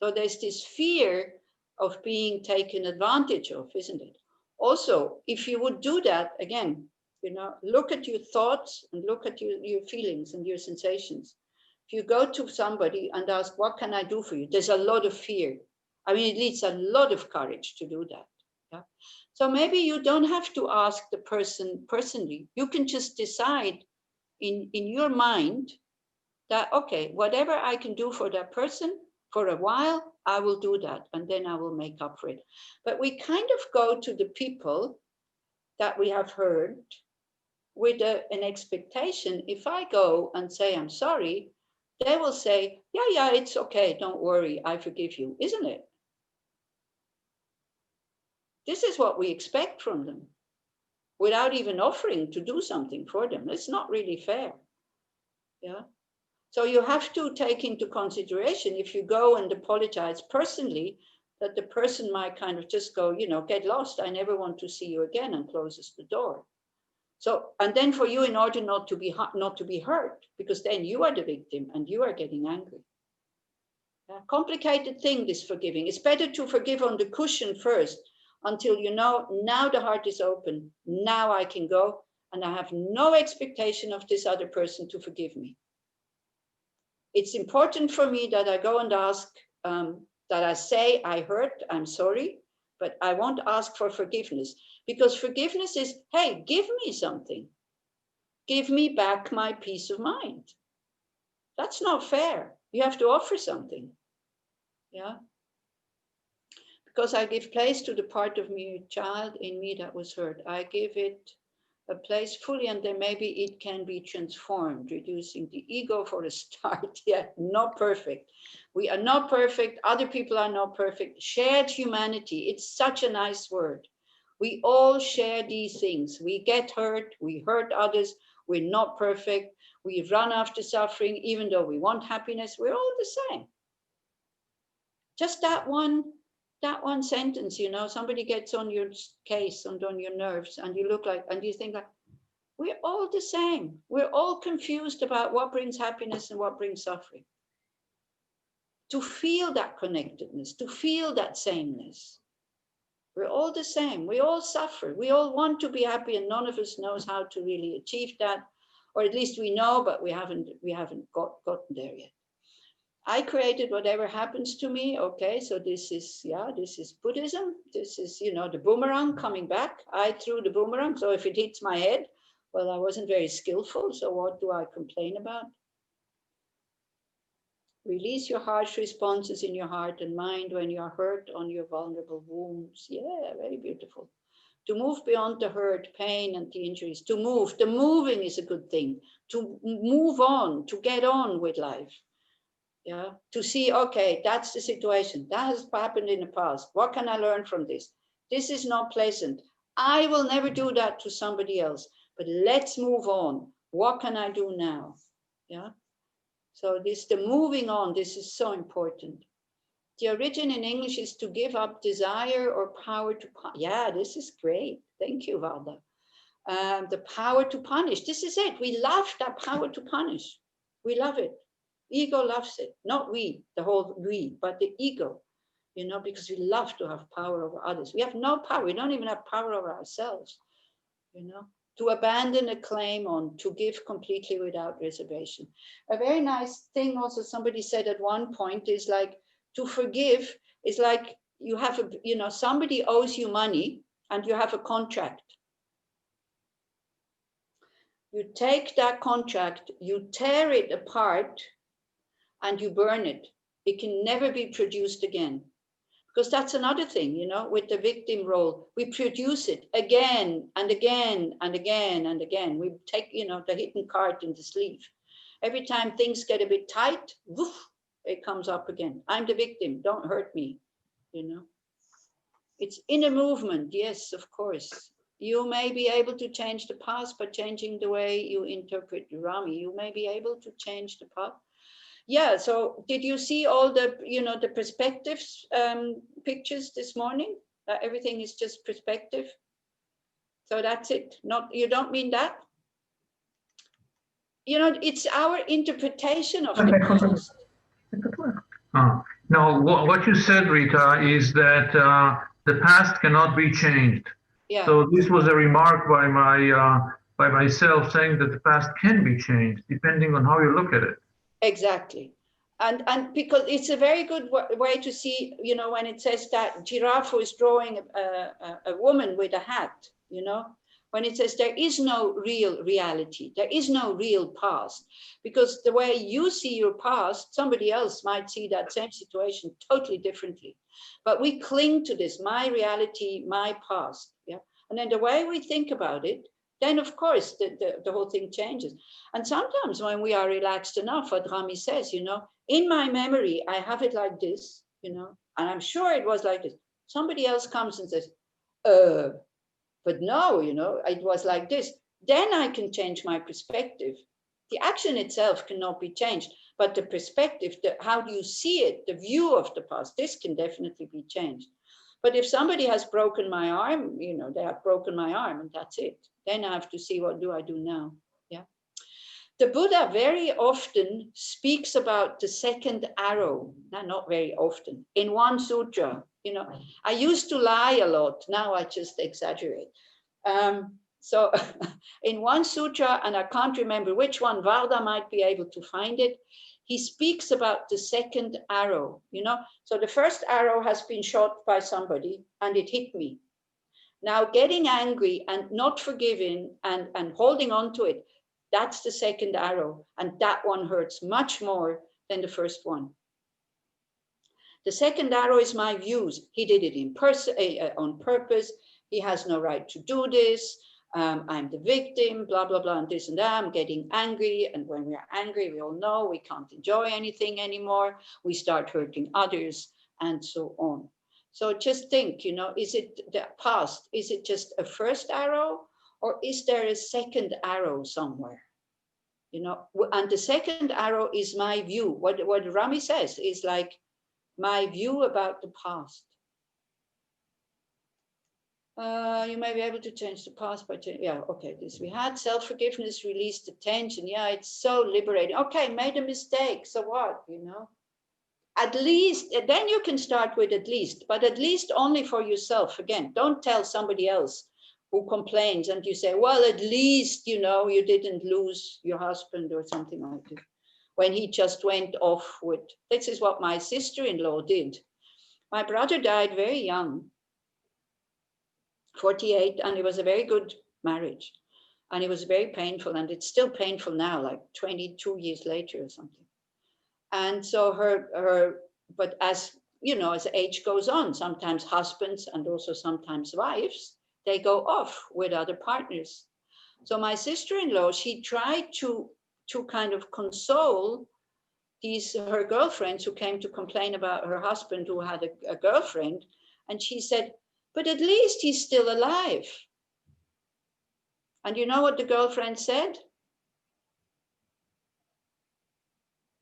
So there's this fear of being taken advantage of, isn't it? Also, if you would do that, again, look at your thoughts and look at your feelings and your sensations. If you go to somebody and ask, what can I do for you? There's a lot of fear. I mean, it needs a lot of courage to do that. Yeah. So maybe you don't have to ask the person personally. You can just decide in your mind that, okay, whatever I can do for that person for a while, I will do that. And then I will make up for it. But we kind of go to the people that we have hurt with an expectation. If I go and say, I'm sorry, they will say, yeah, it's okay. Don't worry. I forgive you. Isn't it? This is what we expect from them without even offering to do something for them. It's not really fair. Yeah. So you have to take into consideration if you go and apologize personally, that the person might kind of just go, get lost. I never want to see you again, and closes the door. So, and then for you, in order not to be hurt, because then you are the victim and you are getting angry. Yeah. Complicated thing, this forgiving. It's better to forgive on the cushion first until now the heart is open. Now I can go and I have no expectation of this other person to forgive me. It's important for me that I go and ask, that I say I hurt, I'm sorry, but I won't ask for forgiveness, because forgiveness is, hey, give me something. Give me back my peace of mind. That's not fair. You have to offer something. Yeah. Because I give place to the part of me, child in me that was hurt. I give it a place fully, and then maybe it can be transformed, reducing the ego for a start. Yeah, not perfect. We are not perfect. Other people are not perfect. Shared humanity. It's such a nice word. We all share these things. We get hurt. We hurt others. We're not perfect. We run after suffering, even though we want happiness. We're all the same. Just that one sentence, somebody gets on your case and on your nerves, and you think like, we're all the same. We're all confused about what brings happiness and what brings suffering. To feel that connectedness, to feel that sameness. We're all the same. We all suffer. We all want to be happy, and none of us knows how to really achieve that, or at least we know, but we haven't gotten there yet. I created whatever happens to me. Okay, so this is Buddhism. This is, the boomerang coming back. I threw the boomerang. So if it hits my head, well, I wasn't very skillful. So what do I complain about? Release your harsh responses in your heart and mind when you are hurt on your vulnerable wounds. Yeah, very beautiful. To move beyond the hurt, pain, and the injuries. To move. The moving is a good thing. To move on, to get on with life. Yeah, to see, okay, that's the situation. That has happened in the past. What can I learn from this? This is not pleasant. I will never do that to somebody else, but let's move on. What can I do now? Yeah. So the moving on, this is so important. The origin in English is to give up desire or power to, yeah, this is great. Thank you, Valda. The power to punish. This is it. We love that power to punish. We love it. Ego loves it, not we, the whole we, but the ego, because we love to have power over others. We have no power. We don't even have power over ourselves, to to abandon a claim on, to give completely without reservation. A very nice thing also somebody said at one point is like, to forgive is like you have a, you know, somebody owes you money and you have a contract. You take that contract, you tear it apart and you burn it. It can never be produced again. Because that's another thing, you know, with the victim role, we produce it again and again and again and again. We take, you know, the hidden card in the sleeve. Every time things get a bit tight, woof, it comes up again. I'm the victim, don't hurt me, you know. It's inner movement, yes, of course. You may be able to change the past by changing the way you interpret Rami. You may be able to change the past. Yeah, so did you see all the, you know, the perspectives pictures this morning? Everything is just perspective. So that's it. Not, you don't mean that? You know, it's our interpretation of the past. No, what you said, Rita, is that the past cannot be changed. Yeah. So this was a remark by myself saying that the past can be changed depending on how you look at it. Exactly. And because it's a very good way to see, you know, when it says that giraffe is drawing a woman with a hat, you know, when it says there is no real reality, there is no real past, because the way you see your past, somebody else might see that same situation totally differently. But we cling to this, my reality, my past. Yeah. And then the way we think about it, then of course the whole thing changes. And sometimes when we are relaxed enough, what Rami says, you know, in my memory, I have it like this, you know, and I'm sure it was like this. Somebody else comes and says, but no, you know, it was like this. Then I can change my perspective. The action itself cannot be changed, but the perspective, how do you see it, the view of the past, this can definitely be changed. But if somebody has broken my arm, you know, they have broken my arm and that's it. Then I have to see, what do I do now? Yeah. The Buddha very often speaks about the second arrow. No, not very often. In one sutra, you know, I used to lie a lot. Now I just exaggerate. So in one sutra, and I can't remember which one, Varda might be able to find it, he speaks about the second arrow, you know. So the first arrow has been shot by somebody and it hit me. Now getting angry and not forgiving and holding on to it, that's the second arrow. And that one hurts much more than the first one. The second arrow is my views. He did it on purpose. He has no right to do this. I'm the victim, blah, blah, blah, and this and that. I'm getting angry. And when we are angry, we all know we can't enjoy anything anymore. We start hurting others and so on. So just think, you know, is it the past? Is it just a first arrow or is there a second arrow somewhere? You know, and the second arrow is my view. What Rami says is like my view about the past. You may be able to change the past by changing. Yeah, okay, this we had. Self-forgiveness, release the tension. Yeah, it's so liberating. Okay, made a mistake. So what, you know? At least, then you can start with at least, but at least only for yourself. Again, don't tell somebody else who complains and you say, well, at least, you know, you didn't lose your husband or something like this. When he just went off with, this is what my sister-in-law did. My brother died very young, 48, and it was a very good marriage. And it was very painful, and it's still painful now, like 22 years later or something. And so but as you know, as age goes on, sometimes husbands and also sometimes wives, they go off with other partners. So my sister-in-law, she tried to kind of console her girlfriends who came to complain about her husband who had a girlfriend. And she said, but at least he's still alive. And you know what the girlfriend said?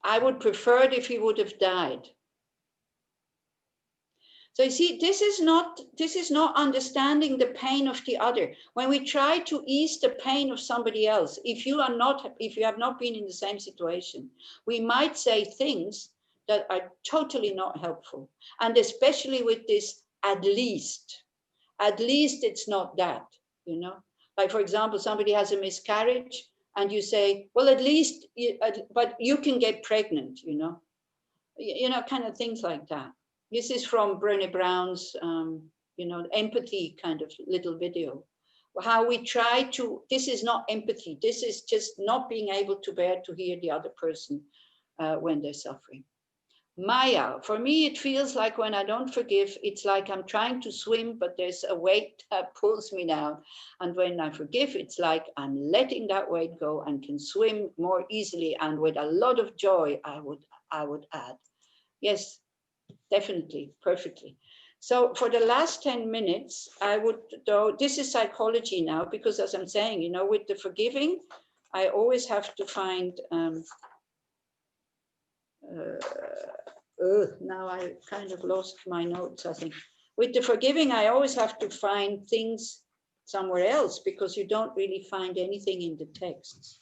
I would prefer it if he would have died. So you see, this is not understanding the pain of the other. When we try to ease the pain of somebody else, if you have not been in the same situation, we might say things that are totally not helpful. And especially with this, at least it's not that, you know. Like, for example, somebody has a miscarriage and you say, well, at least, but you can get pregnant, you know, kind of things like that. This is from Brené Brown's, you know, empathy kind of little video. How we try to, this is not empathy. This is just not being able to bear to hear the other person when they're suffering. Maya, for me, it feels like when I don't forgive, it's like I'm trying to swim, but there's a weight that pulls me down. And when I forgive, it's like I'm letting that weight go and can swim more easily and with a lot of joy, I would add. Yes, definitely, perfectly. So for the last 10 minutes, I would, though, this is psychology now, because as I'm saying, you know, with the forgiving, I always have to find, now I kind of lost my notes, I think. With the forgiving, I always have to find things somewhere else because you don't really find anything in the texts.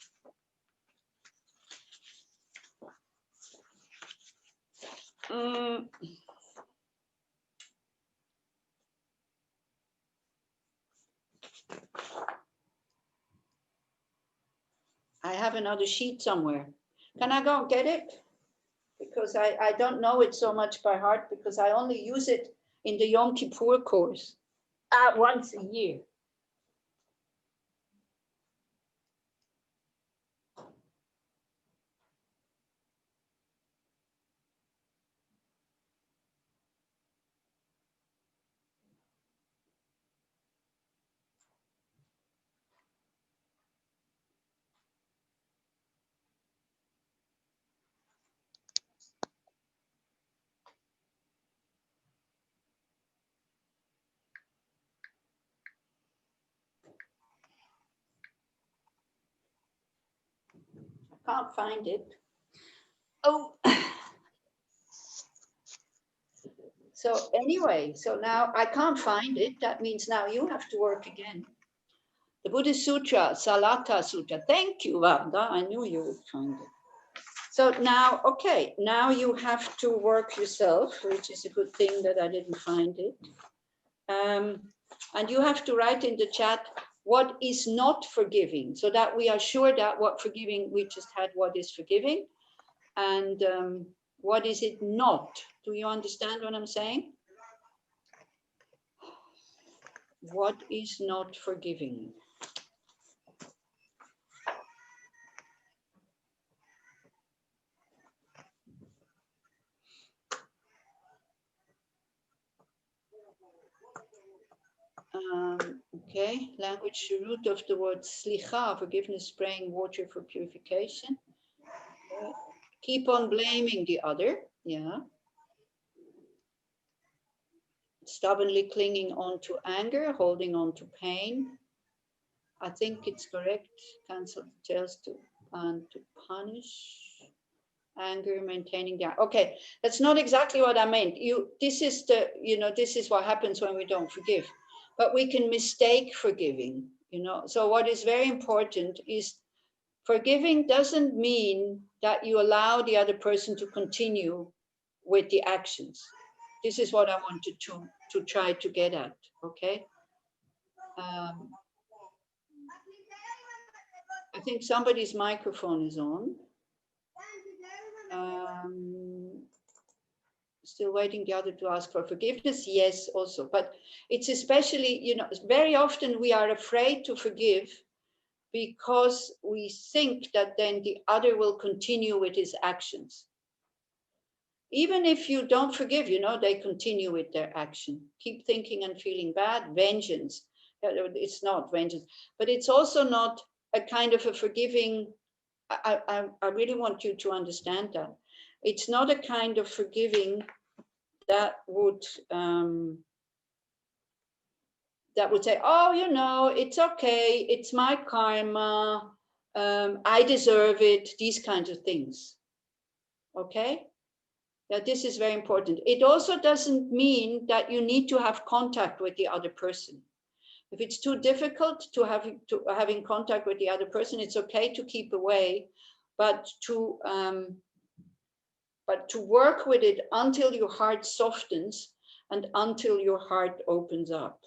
I have another sheet somewhere. Can I go and get it? Because I don't know it so much by heart because I only use it in the Yom Kippur course once a year. Can't find it. Oh. So anyway, so now I can't find it. That means now you have to work again. The Buddhist Sutra, Salata Sutra. Thank you, Vanda. I knew you would find it. So now, okay, now you have to work yourself, which is a good thing that I didn't find it. And you have to write in the chat what is not forgiving, so that we are sure that what forgiving, we just had what is forgiving, and what is it not? Do you understand what I'm saying? What is not forgiving? Okay, language, the root of the word slicha, forgiveness, spraying water for purification. Keep on blaming the other, yeah. Stubbornly clinging on to anger, holding on to pain. I think it's correct. Cancel details to punish. Anger, maintaining the, okay, that's not exactly what I meant. This is the, this is what happens when we don't forgive. But we can mistake forgiving, So what is very important is forgiving doesn't mean that you allow the other person to continue with the actions. This is what I wanted to try to get at, okay? I think somebody's microphone is on. Still waiting the other to ask for forgiveness. Yes, also, but it's especially, very often we are afraid to forgive because we think that then the other will continue with his actions. Even if you don't forgive, they continue with their action. Keep thinking and feeling bad. Vengeance. It's not vengeance, but it's also not a kind of a forgiving. I really want you to understand that. It's not a kind of forgiving that would say, oh, it's okay, it's my karma, I deserve it, these kinds of things. Okay? Yeah, this is very important. It also doesn't mean that you need to have contact with the other person. If it's too difficult to having contact with the other person, it's okay to keep away, but to work with it until your heart softens and until your heart opens up.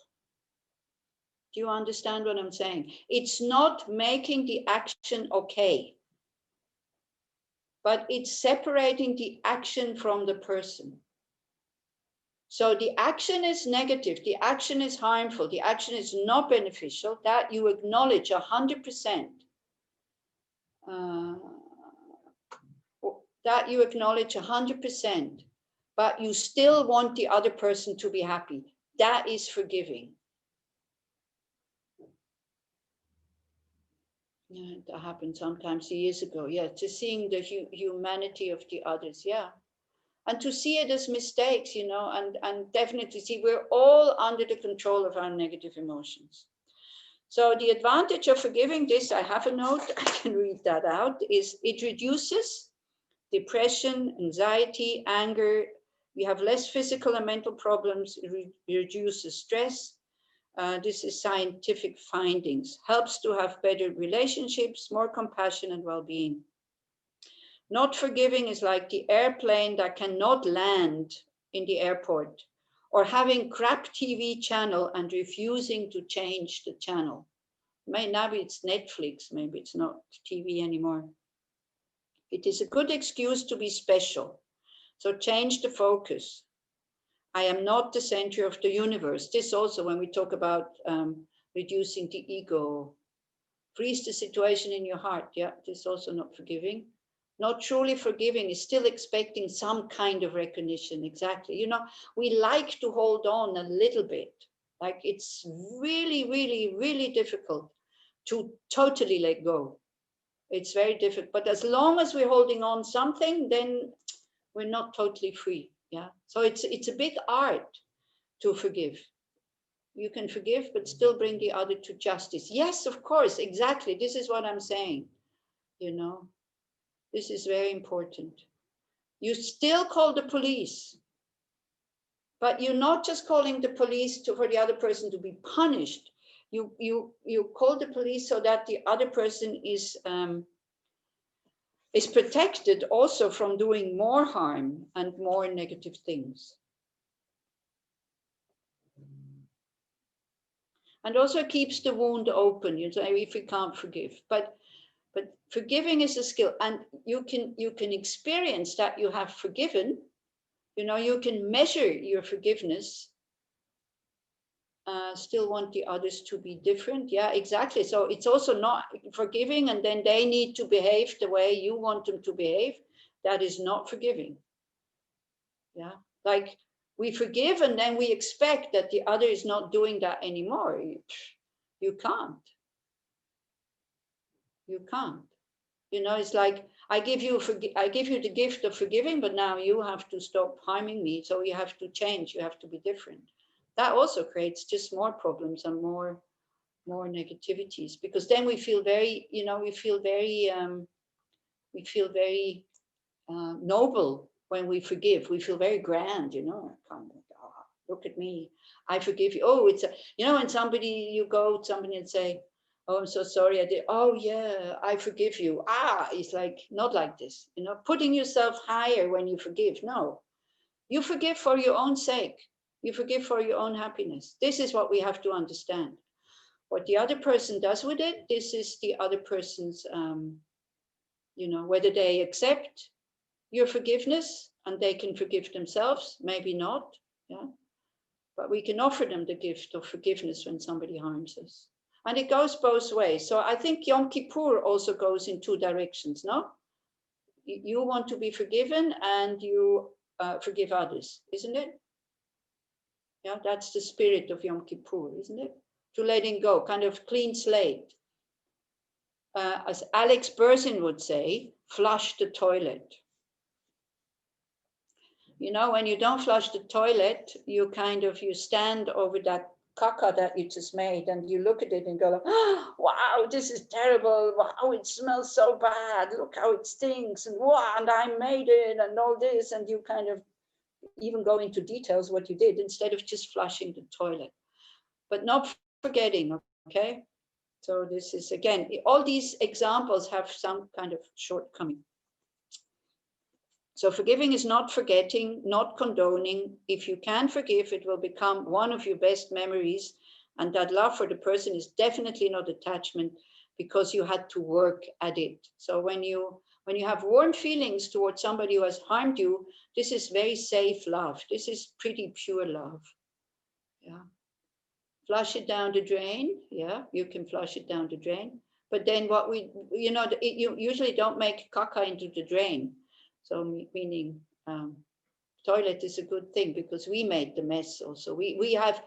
Do you understand what I'm saying? It's not making the action okay, but it's separating the action from the person. So the action is negative, the action is harmful, the action is not beneficial, that you acknowledge 100%. That you acknowledge 100%, but you still want the other person to be happy. That is forgiving. Yeah, that happened sometimes years ago. Yeah, to seeing the humanity of the others. Yeah. And to see it as mistakes, you know, and definitely see we're all under the control of our negative emotions. So the advantage of forgiving this, I have a note, I can read that out, is it reduces depression, anxiety, anger. We have less physical and mental problems. It reduces stress. This is scientific findings. Helps to have better relationships, more compassion and well-being. Not forgiving is like the airplane that cannot land in the airport, or having crap TV channel and refusing to change the channel. Maybe it's Netflix, maybe it's not TV anymore. It is a good excuse to be special. So change the focus. I am not the center of the universe. This also, when we talk about reducing the ego, freeze the situation in your heart. Yeah, this is also not forgiving. Not truly forgiving is still expecting some kind of recognition. Exactly. You know, we like to hold on a little bit. Like it's really, really, really difficult to totally let go. It's very difficult. But as long as we're holding on something, then we're not totally free. Yeah. So it's a big art to forgive. You can forgive, but still bring the other to justice. Yes, of course, exactly. This is what I'm saying. You know, this is very important. You still call the police, but you're not just calling the police for the other person to be punished. You call the police so that the other person is protected also from doing more harm and more negative things. And also keeps the wound open, you know, if we can't forgive. But forgiving is a skill, and you can experience that you have forgiven. You know, you can measure your forgiveness. Still want the others to be different. Yeah, exactly. So it's also not forgiving, and then they need to behave the way you want them to behave. That is not forgiving. Yeah, like we forgive, and then we expect that the other is not doing that anymore. You can't. You can't. You know, it's like I give you the gift of forgiving, but now you have to stop harming me. So you have to change. You have to be different. That also creates just more problems and more negativities, because then we feel very, you know, we feel very noble when we forgive. We feel very grand, you know. Look at me, I forgive you. Oh, it's you know, when you go to somebody and say, oh, I'm so sorry I did. Oh yeah, I forgive you. It's like not like this, you know, putting yourself higher when you forgive. No, you forgive for your own sake. You forgive for your own happiness. This is what we have to understand. What the other person does with it, this is the other person's, you know, whether they accept your forgiveness and they can forgive themselves, maybe not. Yeah. But we can offer them the gift of forgiveness when somebody harms us. And it goes both ways. So I think Yom Kippur also goes in two directions, no? You want to be forgiven and you forgive others, isn't it? Yeah, that's the spirit of Yom Kippur, isn't it? To letting go, kind of clean slate. As Alex Bersin would say, flush the toilet. You know, when you don't flush the toilet, you stand over that caca that you just made and you look at it and go like, oh, wow, this is terrible. Wow, it smells so bad. Look how it stinks. And wow, and I made it and all this. And you kind of even go into details what you did instead of just flushing the toilet. But not forgetting, okay? So this is, again, all these examples have some kind of shortcoming. So forgiving is not forgetting, not condoning. If you can forgive, it will become one of your best memories And that love for the person is definitely not attachment, because you had to work at it. So when you have warm feelings towards somebody who has harmed you, this is very safe love. This is pretty pure love. Yeah. Flush it down the drain. Yeah, you can flush it down the drain. But then what you usually don't make caca into the drain. So meaning toilet is a good thing, because we made the mess also. We have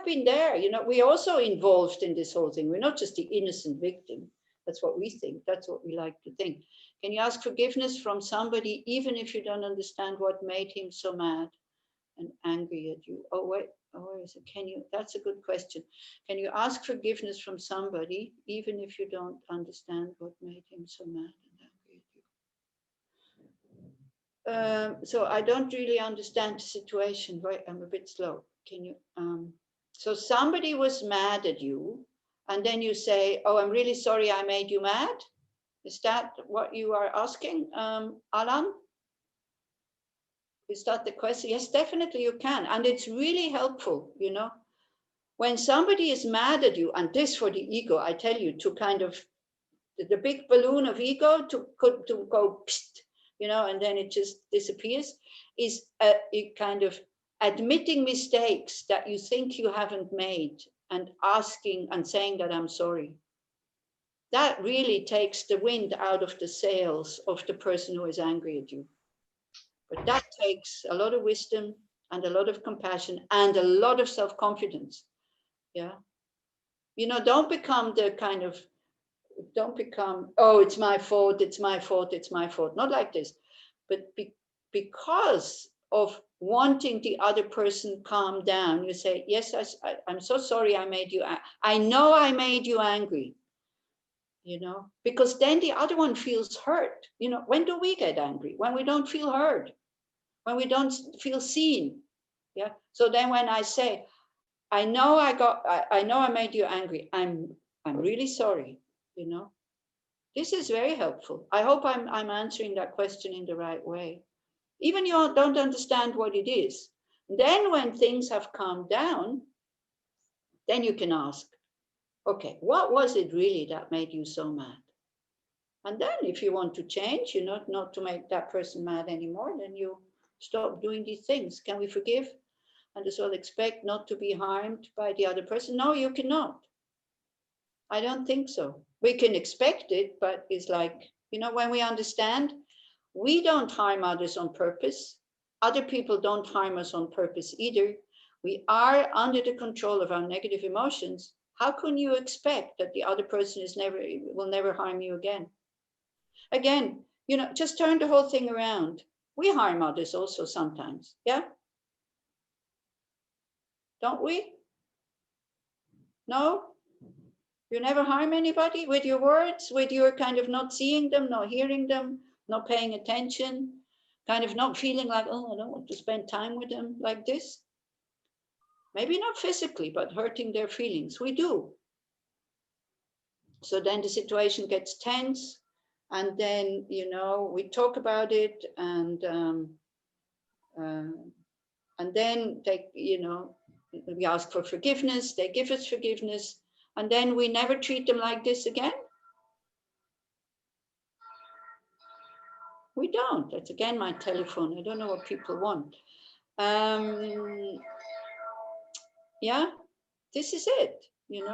been there, we're also involved in this whole thing. We're not just the innocent victim. That's what we think. That's what we like to think. Can you ask forgiveness from somebody even if you don't understand what made him so mad and angry at you? Oh, wait. Oh, is it? That's a good question. Can you ask forgiveness from somebody even if you don't understand what made him so mad and angry at you? So I don't really understand the situation, right? I'm a bit slow. Can you? So somebody was mad at you, and then you say, "Oh, I'm really sorry, I made you mad." Is that what you are asking, Alan? Is that the question? Yes, definitely you can, and it's really helpful. When somebody is mad at you, and this for the ego, I tell you, to kind of the big balloon of ego to go, psst, and then it just disappears, is a kind of admitting mistakes that you think you haven't made and asking and saying that I'm sorry. That really takes the wind out of the sails of the person who is angry at you. But that takes a lot of wisdom and a lot of compassion and a lot of self-confidence. Yeah. Don't become oh, it's my fault, it's my fault, it's my fault. Not like this. But because of wanting the other person calm down, you say, yes, I'm so sorry I made you, I know I made you angry, because then the other one feels hurt. When do we get angry? When we don't feel heard, when we don't feel seen. Yeah. So then when I say, I know I made you angry, I'm really sorry, This is very helpful. I hope I'm answering that question in the right way. Even you don't understand what it is. Then when things have calmed down, then you can ask, okay, what was it really that made you so mad? And then if you want to change, not to make that person mad anymore, then you stop doing these things. Can we forgive and as well expect not to be harmed by the other person? No, you cannot. I don't think so. We can expect it, but it's like, when we understand, we don't harm others on purpose. Other people don't harm us on purpose either. We are under the control of our negative emotions. How can you expect that the other person will never harm you again? Again, just turn the whole thing around. We harm others also sometimes, yeah? Don't we? No? You never harm anybody with your words, with your kind of not seeing them, not hearing them, not paying attention, kind of not feeling like, oh, I don't want to spend time with them like this. Maybe not physically, but hurting their feelings. We do. So then the situation gets tense, and then, we talk about it, and then we ask for forgiveness, they give us forgiveness, and then we never treat them like this again. We don't. That's again my telephone. I don't know what people want. Yeah, this is it. You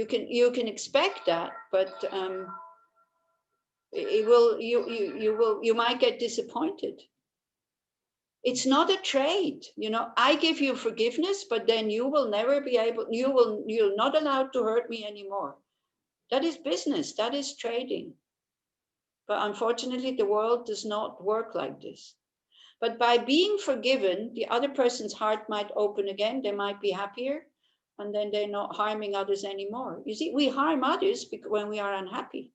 can expect that, but you might get disappointed. It's not a trade. I give you forgiveness, but then you will never be able. You're not allowed to hurt me anymore. That is business. That is trading. But unfortunately, the world does not work like this. But by being forgiven, the other person's heart might open again. They might be happier, and then they're not harming others anymore. You see, we harm others when we are unhappy.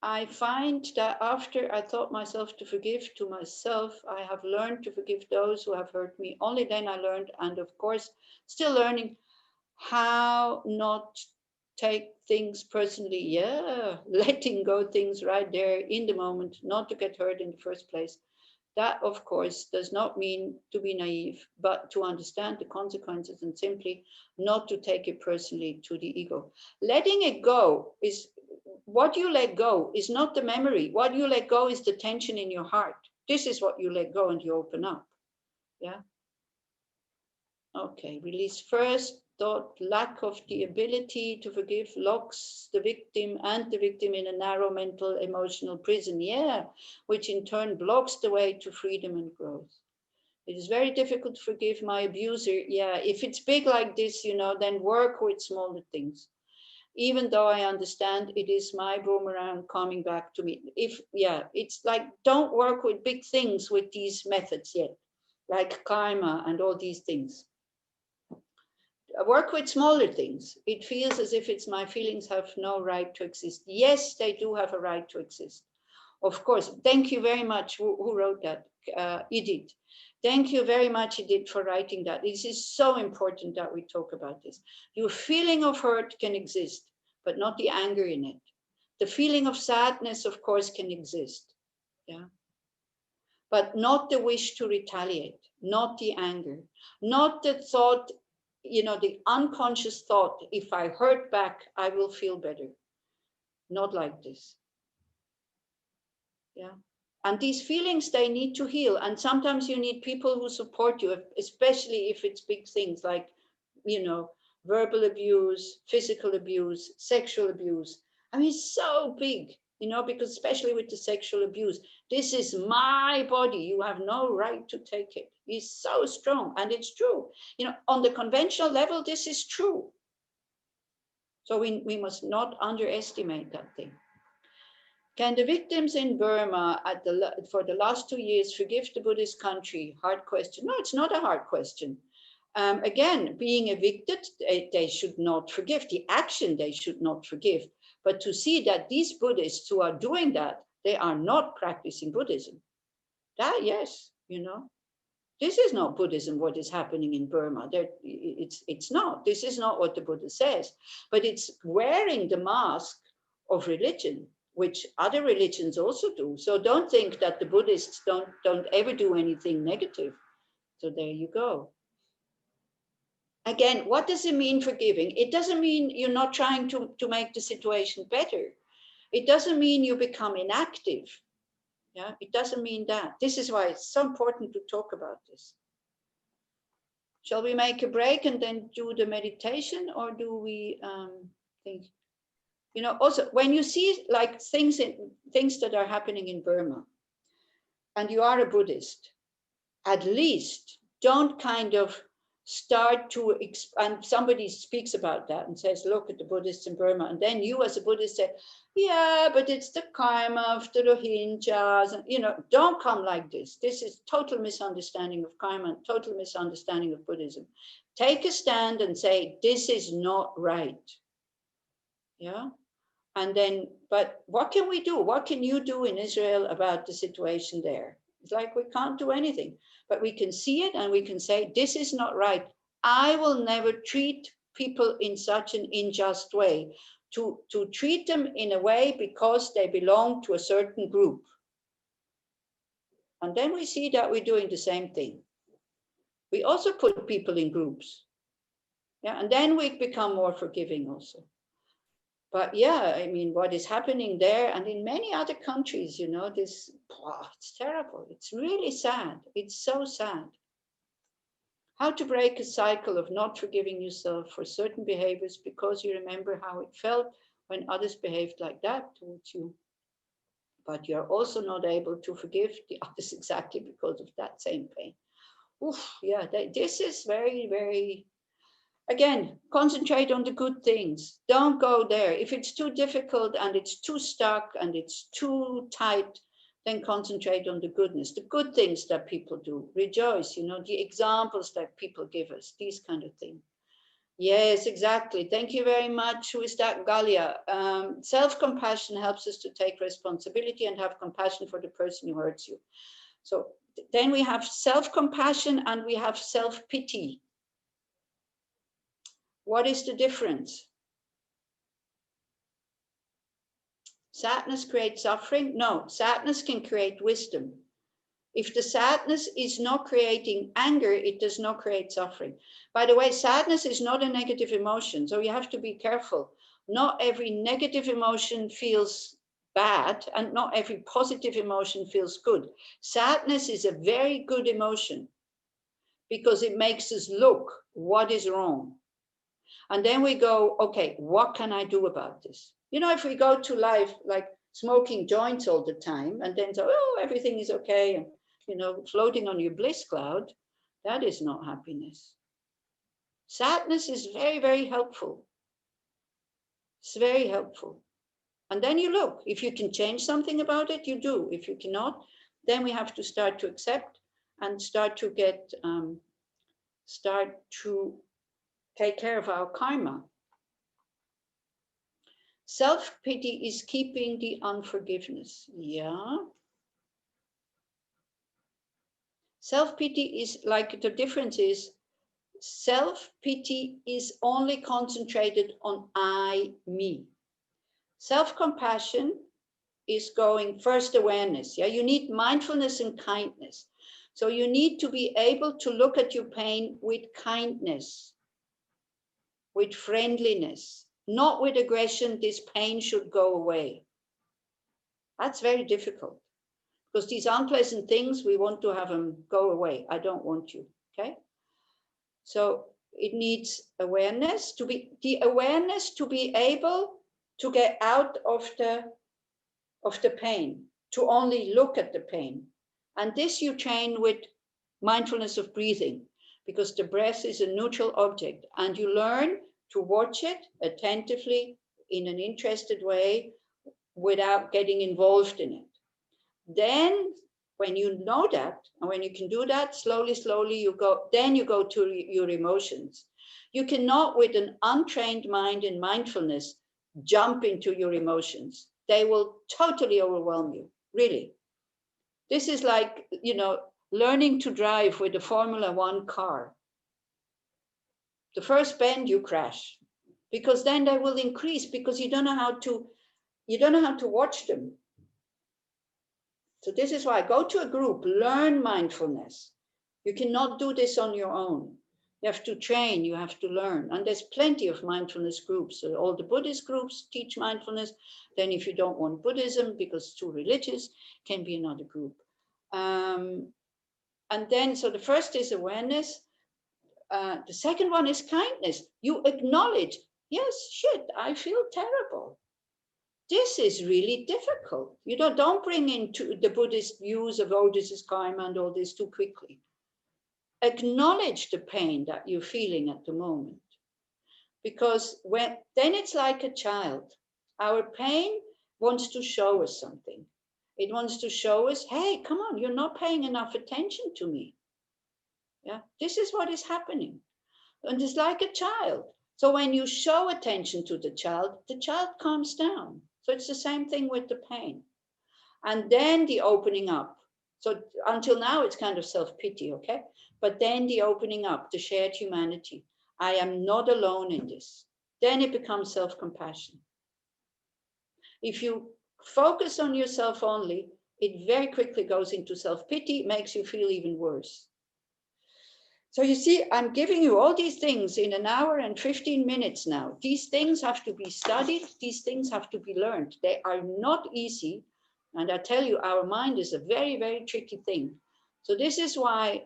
I find that after I taught myself to forgive to myself, I have learned to forgive those who have hurt me. Only then I learned, and of course, still learning how not take things personally. Yeah, letting go things right there in the moment, not to get hurt in the first place. That, of course, does not mean to be naive, but to understand the consequences and simply not to take it personally to the ego. Letting it go is, what you let go is not the memory. What you let go is the tension in your heart. This is what you let go and you open up. Yeah. Okay, release first. Thought, lack of the ability to forgive locks the victim and the victim in a narrow mental emotional prison. Yeah, which in turn blocks the way to freedom and growth. It is very difficult to forgive my abuser. Yeah, if it's big like this, then work with smaller things. Even though I understand it is my boomerang coming back to me. It's like, don't work with big things with these methods yet, like karma and all these things. Work with smaller things. It feels as if my feelings have no right to exist. Yes, they do have a right to exist. Of course. Thank you very much. Who wrote that? Edith. Thank you very much, Edith, for writing that. This is so important that we talk about this. Your feeling of hurt can exist, but not the anger in it. The feeling of sadness, of course, can exist. Yeah. But not the wish to retaliate, not the anger, not the thought, the unconscious thought, if I hurt back, I will feel better. Not like this. Yeah. And these feelings, they need to heal. And sometimes you need people who support you, especially if it's big things like, verbal abuse, physical abuse, sexual abuse. I mean, it's so big, because especially with the sexual abuse, this is my body. You have no right to take it. It's so strong. And it's true. On the conventional level, this is true. So we must not underestimate that thing. Can the victims in Burma for the last 2 years forgive the Buddhist country? Hard question. No, it's not a hard question. Again, being evicted, they should not forgive. The action they should not forgive. But to see that these Buddhists who are doing that, they are not practicing Buddhism. That, yes, this is not Buddhism, what is happening in Burma. It's not. This is not what the Buddha says. But it's wearing the mask of religion, which other religions also do. So don't think that the Buddhists don't ever do anything negative. So there you go. Again, what does it mean forgiving? It doesn't mean you're not trying to make the situation better. It doesn't mean you become inactive. Yeah, it doesn't mean that. This is why it's so important to talk about this. Shall we make a break and then do the meditation, or do we think? Also when you see like things that are happening in Burma, and you are a Buddhist, at least don't kind of start to, and somebody speaks about that and says, look at the Buddhists in Burma. And then you as a Buddhist say, yeah, but it's the karma of the Rohingyas. And, don't come like this. This is total misunderstanding of karma and total misunderstanding of Buddhism. Take a stand and say, this is not right. Yeah. And then, but what can we do? What can you do in Israel about the situation there? It's like we can't do anything, but we can see it and we can say, this is not right. I will never treat people in such an unjust way, to treat them in a way because they belong to a certain group. And then we see that we're doing the same thing. We also put people in groups. Yeah, and then we become more forgiving also. But yeah, I mean, what is happening there and in many other countries, it's terrible. It's really sad. It's so sad. How to break a cycle of not forgiving yourself for certain behaviors because you remember how it felt when others behaved like that towards you. But you're also not able to forgive the others exactly because of that same pain. Oof, yeah, this is very, very... Again, concentrate on the good things. Don't go there. If it's too difficult and it's too stuck and it's too tight, then concentrate on the goodness, the good things that people do. Rejoice, the examples that people give us, these kind of things. Yes, exactly. Thank you very much. Who is that? Galia. Self-compassion helps us to take responsibility and have compassion for the person who hurts you. So then we have self-compassion and we have self-pity. What is the difference? Sadness creates suffering? No, sadness can create wisdom. If the sadness is not creating anger, it does not create suffering. By the way, sadness is not a negative emotion, so you have to be careful. Not every negative emotion feels bad, and not every positive emotion feels good. Sadness is a very good emotion because it makes us look what is wrong. And then we go, okay, what can I do about this? You know, if we go to life like smoking joints all the time and then say, oh, everything is okay, and, you know, floating on your bliss cloud, that is not happiness. Sadness is very, very helpful. It's very helpful. And then you look, if you can change something about it, you do. If you cannot, then we have to start to accept and start to take care of our karma. Self-pity is keeping the unforgiveness. Yeah. Self-pity is like, the difference is self-pity is only concentrated on I, me. Self-compassion is going first awareness. Yeah, you need mindfulness and kindness. So you need to be able to look at your pain with kindness, with friendliness, not with aggression. This pain should go away. That's very difficult because these unpleasant things, we want to have them go away. I don't want you. Okay. So it needs awareness to be able to get out of the pain, to only look at the pain. And this you train with mindfulness of breathing, because the breath is a neutral object, and you learn to watch it attentively in an interested way without getting involved in it. Then when you know that, and when you can do that, slowly, you go to your emotions. You cannot, with an untrained mind in mindfulness, jump into your emotions. They will totally overwhelm you, really. This is like, you know, learning to drive with a Formula One car. The first bend you crash, because then they will increase, because you don't know how to watch them. So this is why go to a group, learn mindfulness. You cannot do this on your own. You have to train, you have to learn. And there's plenty of mindfulness groups. So all the Buddhist groups teach mindfulness. Then if you don't want Buddhism because it's too religious, can be another group. And then, so the first is awareness. The second one is kindness. You acknowledge, yes, shit, I feel terrible. This is really difficult. You don't bring into the Buddhist views of, oh, this is karma and all this too quickly. Acknowledge the pain that you're feeling at the moment. Because then it's like a child. Our pain wants to show us something. It wants to show us, hey, come on, you're not paying enough attention to me. Yeah, this is what is happening. And it's like a child. So when you show attention to the child calms down. So it's the same thing with the pain. And then the opening up. So until now, it's kind of self-pity, okay? But then the opening up, the shared humanity. I am not alone in this. Then it becomes self-compassion. If you focus on yourself only, it very quickly goes into self-pity, makes you feel even worse. So you see, I'm giving you all these things in an hour and 15 minutes now. These things have to be studied. These things have to be learned. They are not easy. And I tell you, our mind is a very, very tricky thing. So this is why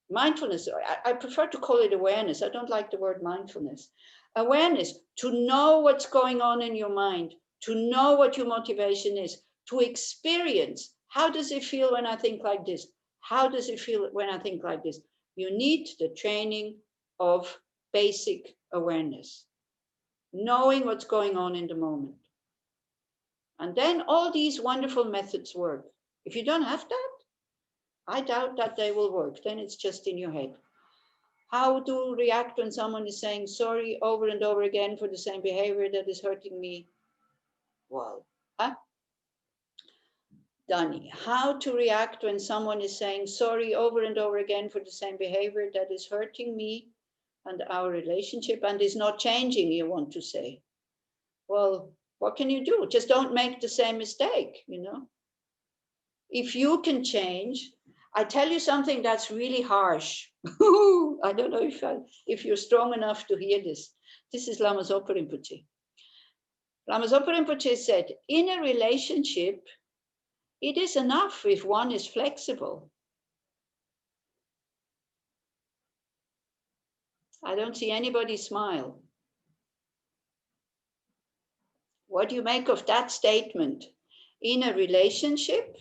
mindfulness, I prefer to call it awareness. I don't like the word mindfulness. Awareness, to know what's going on in your mind, to know what your motivation is, to experience, how does it feel when I think like this? How does it feel when I think like this? You need the training of basic awareness, knowing what's going on in the moment. And then all these wonderful methods work. If you don't have that, I doubt that they will work. Then it's just in your head. How to react when someone is saying sorry over and over again for the same behavior that is hurting me? Well, Dani, how to react when someone is saying sorry over and over again for the same behavior that is hurting me and our relationship and is not changing, you want to say. Well, what can you do? Just don't make the same mistake, you know? If you can change, I tell you something that's really harsh. I don't know if you're strong enough to hear this. This is Lama Zopa Rinpoche. Lama Zopa Rinpoche said, in a relationship, it is enough if one is flexible. I don't see anybody smile. What do you make of that statement? In a relationship,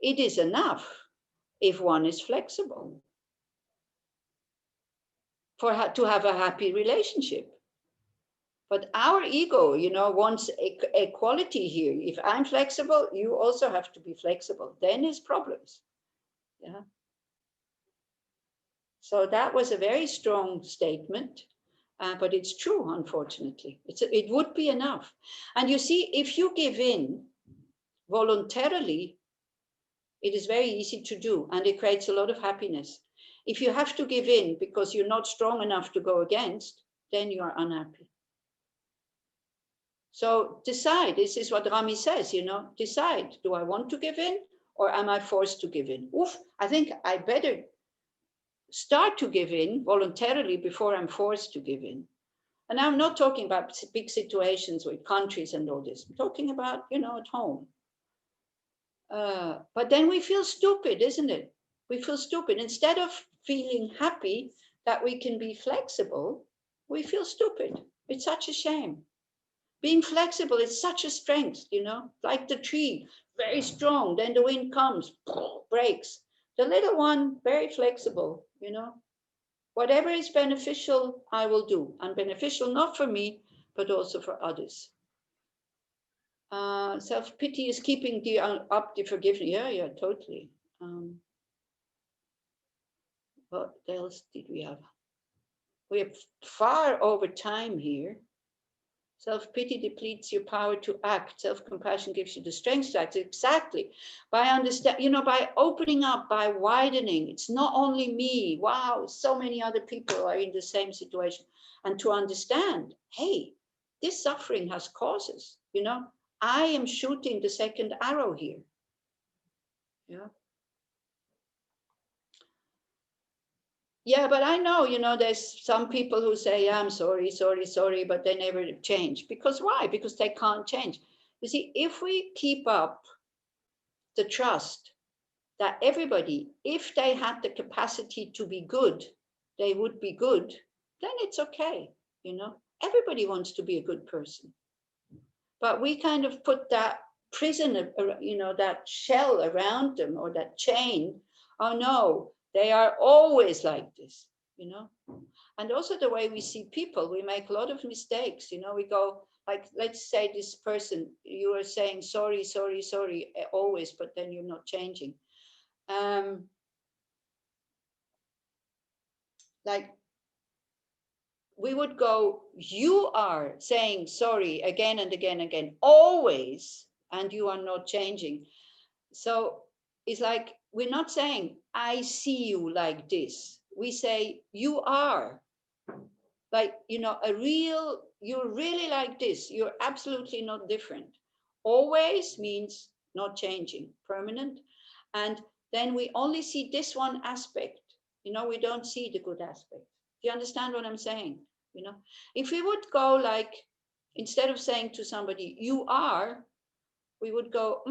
it is enough if one is flexible to have a happy relationship. But our ego, wants equality here. If I'm flexible, you also have to be flexible. Then there's problems. Yeah. So that was a very strong statement, but it's true, unfortunately. It would be enough. And you see, if you give in voluntarily, it is very easy to do, and it creates a lot of happiness. If you have to give in because you're not strong enough to go against, then you are unhappy. So decide, this is what Rami says, decide, do I want to give in or am I forced to give in? Oof, I think I better start to give in voluntarily before I'm forced to give in. And I'm not talking about big situations with countries and all this. I'm talking about, at home. But then we feel stupid, isn't it? We feel stupid. Instead of feeling happy that we can be flexible, we feel stupid. It's such a shame. Being flexible is such a strength, like the tree, very strong. Then the wind comes, breaks. The little one, very flexible, Whatever is beneficial, I will do. And beneficial not for me, but also for others. Self-pity is keeping up the forgiveness. Yeah, totally. What else did we have? We are far over time here. Self-pity depletes your power to act. Self-compassion gives you the strength to act. Exactly. By by opening up, by widening. It's not only me. Wow, so many other people are in the same situation. And to understand, hey, this suffering has causes. I am shooting the second arrow here. Yeah. Yeah, but I know, there's some people who say, I'm sorry, but they never change. Because why? Because they can't change. You see, if we keep up the trust that everybody, if they had the capacity to be good, they would be good, then it's okay. Everybody wants to be a good person. But we kind of put that prison, that shell around them or that chain. Oh no, they are always like this, And also the way we see people, we make a lot of mistakes, we go, like, let's say this person, you are saying sorry, always, but then you're not changing. Like, we would go, you are saying sorry again and again, always, and you are not changing. So it's like, we're not saying, I see you like this. We say, you are. Like, you're really like this. You're absolutely not different. Always means not changing, permanent. And then we only see this one aspect. We don't see the good aspect. Do you understand what I'm saying? If we would go like, instead of saying to somebody, you are, we would go,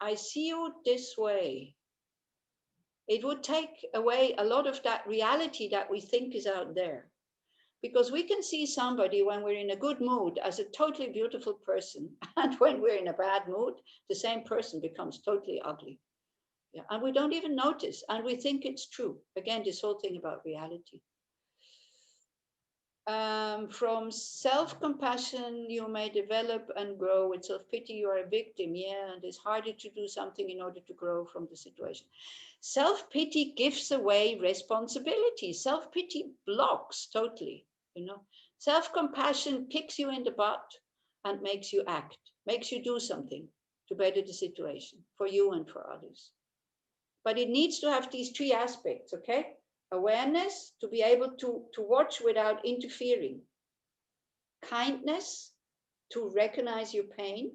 I see you this way. It would take away a lot of that reality that we think is out there. Because we can see somebody when we're in a good mood as a totally beautiful person. And when we're in a bad mood, the same person becomes totally ugly. Yeah, and we don't even notice. And we think it's true. Again, this whole thing about reality. From self-compassion, you may develop and grow. With self-pity, you are a victim. Yeah, and it's harder to do something in order to grow from the situation. Self-pity gives away responsibility. Self-pity blocks totally, Self-compassion kicks you in the butt and makes you act, makes you do something to better the situation for you and for others. But it needs to have these three aspects, okay? Awareness, to be able to watch without interfering. Kindness, to recognize your pain.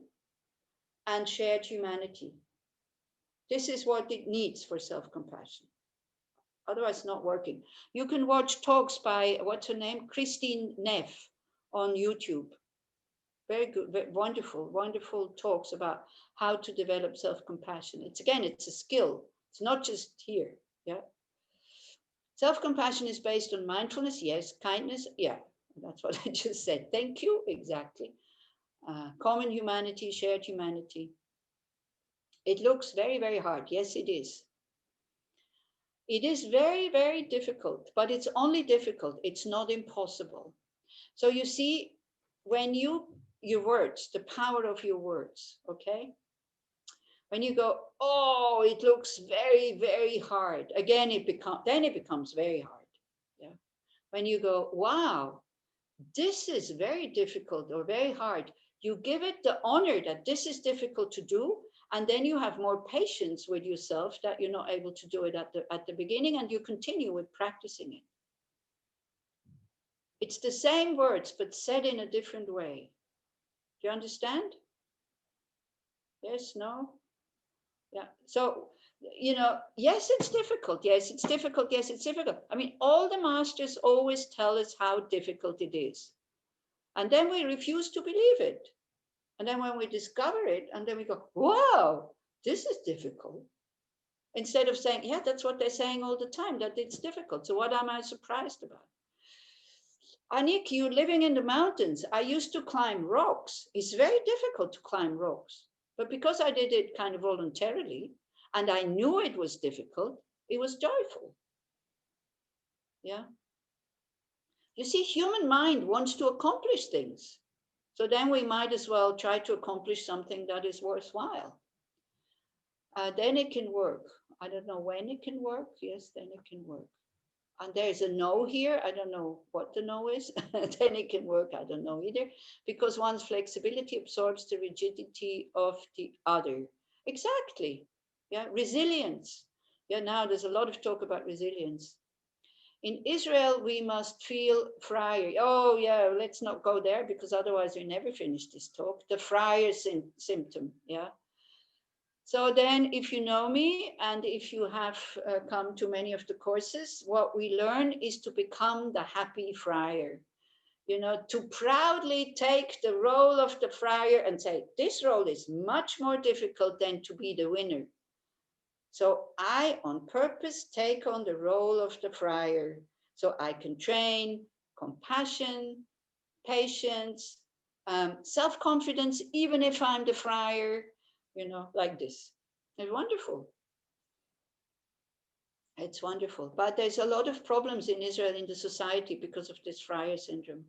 And shared humanity. This is what it needs for self-compassion. Otherwise, not working. You can watch talks by, what's her name? Christine Neff on YouTube. Very good, very wonderful, wonderful talks about how to develop self-compassion. It's a skill. It's not just here. Yeah. Self-compassion is based on mindfulness. Yes. Kindness. Yeah. That's what I just said. Thank you. Exactly. Common humanity, shared humanity. It looks very, very hard. Yes, it is. It is very, very difficult, but it's only difficult. It's not impossible. So you see, when your words, the power of your words, okay? When you go, oh, it looks very, very hard. Again, it becomes very hard. Yeah. When you go, wow, this is very difficult or very hard, you give it the honor that this is difficult to do, and then you have more patience with yourself that you're not able to do it at the beginning, and you continue with practicing it. It's the same words but said in a different way. Do you understand? Yes, no? Yeah. So, yes, it's difficult. Yes, it's difficult. Yes, it's difficult. I mean, all the masters always tell us how difficult it is. And then we refuse to believe it. And then when we discover it, and then we go, wow, this is difficult. Instead of saying, yeah, that's what they're saying all the time, that it's difficult. So what am I surprised about? Anik, you living in the mountains. I used to climb rocks. It's very difficult to climb rocks. But because I did it kind of voluntarily, and I knew it was difficult, it was joyful. Yeah. You see, human mind wants to accomplish things. So then we might as well try to accomplish something that is worthwhile. Then it can work. I don't know when it can work. Yes, then it can work. And there's a no here. I don't know what the no is. Then it can work. I don't know either. Because one's flexibility absorbs the rigidity of the other. Exactly. Yeah, resilience. Yeah, now there's a lot of talk about resilience. In Israel, we must feel friar. Oh, yeah, let's not go there because otherwise we never finish this talk. The friar symptom. Yeah. So then if you know me and if you have come to many of the courses, what we learn is to become the happy friar, to proudly take the role of the friar and say, this role is much more difficult than to be the winner. So I on purpose take on the role of the friar so I can train compassion, patience, self-confidence, even if I'm the friar, like this. It's wonderful. It's wonderful. But there's a lot of problems in Israel in the society because of this friar syndrome.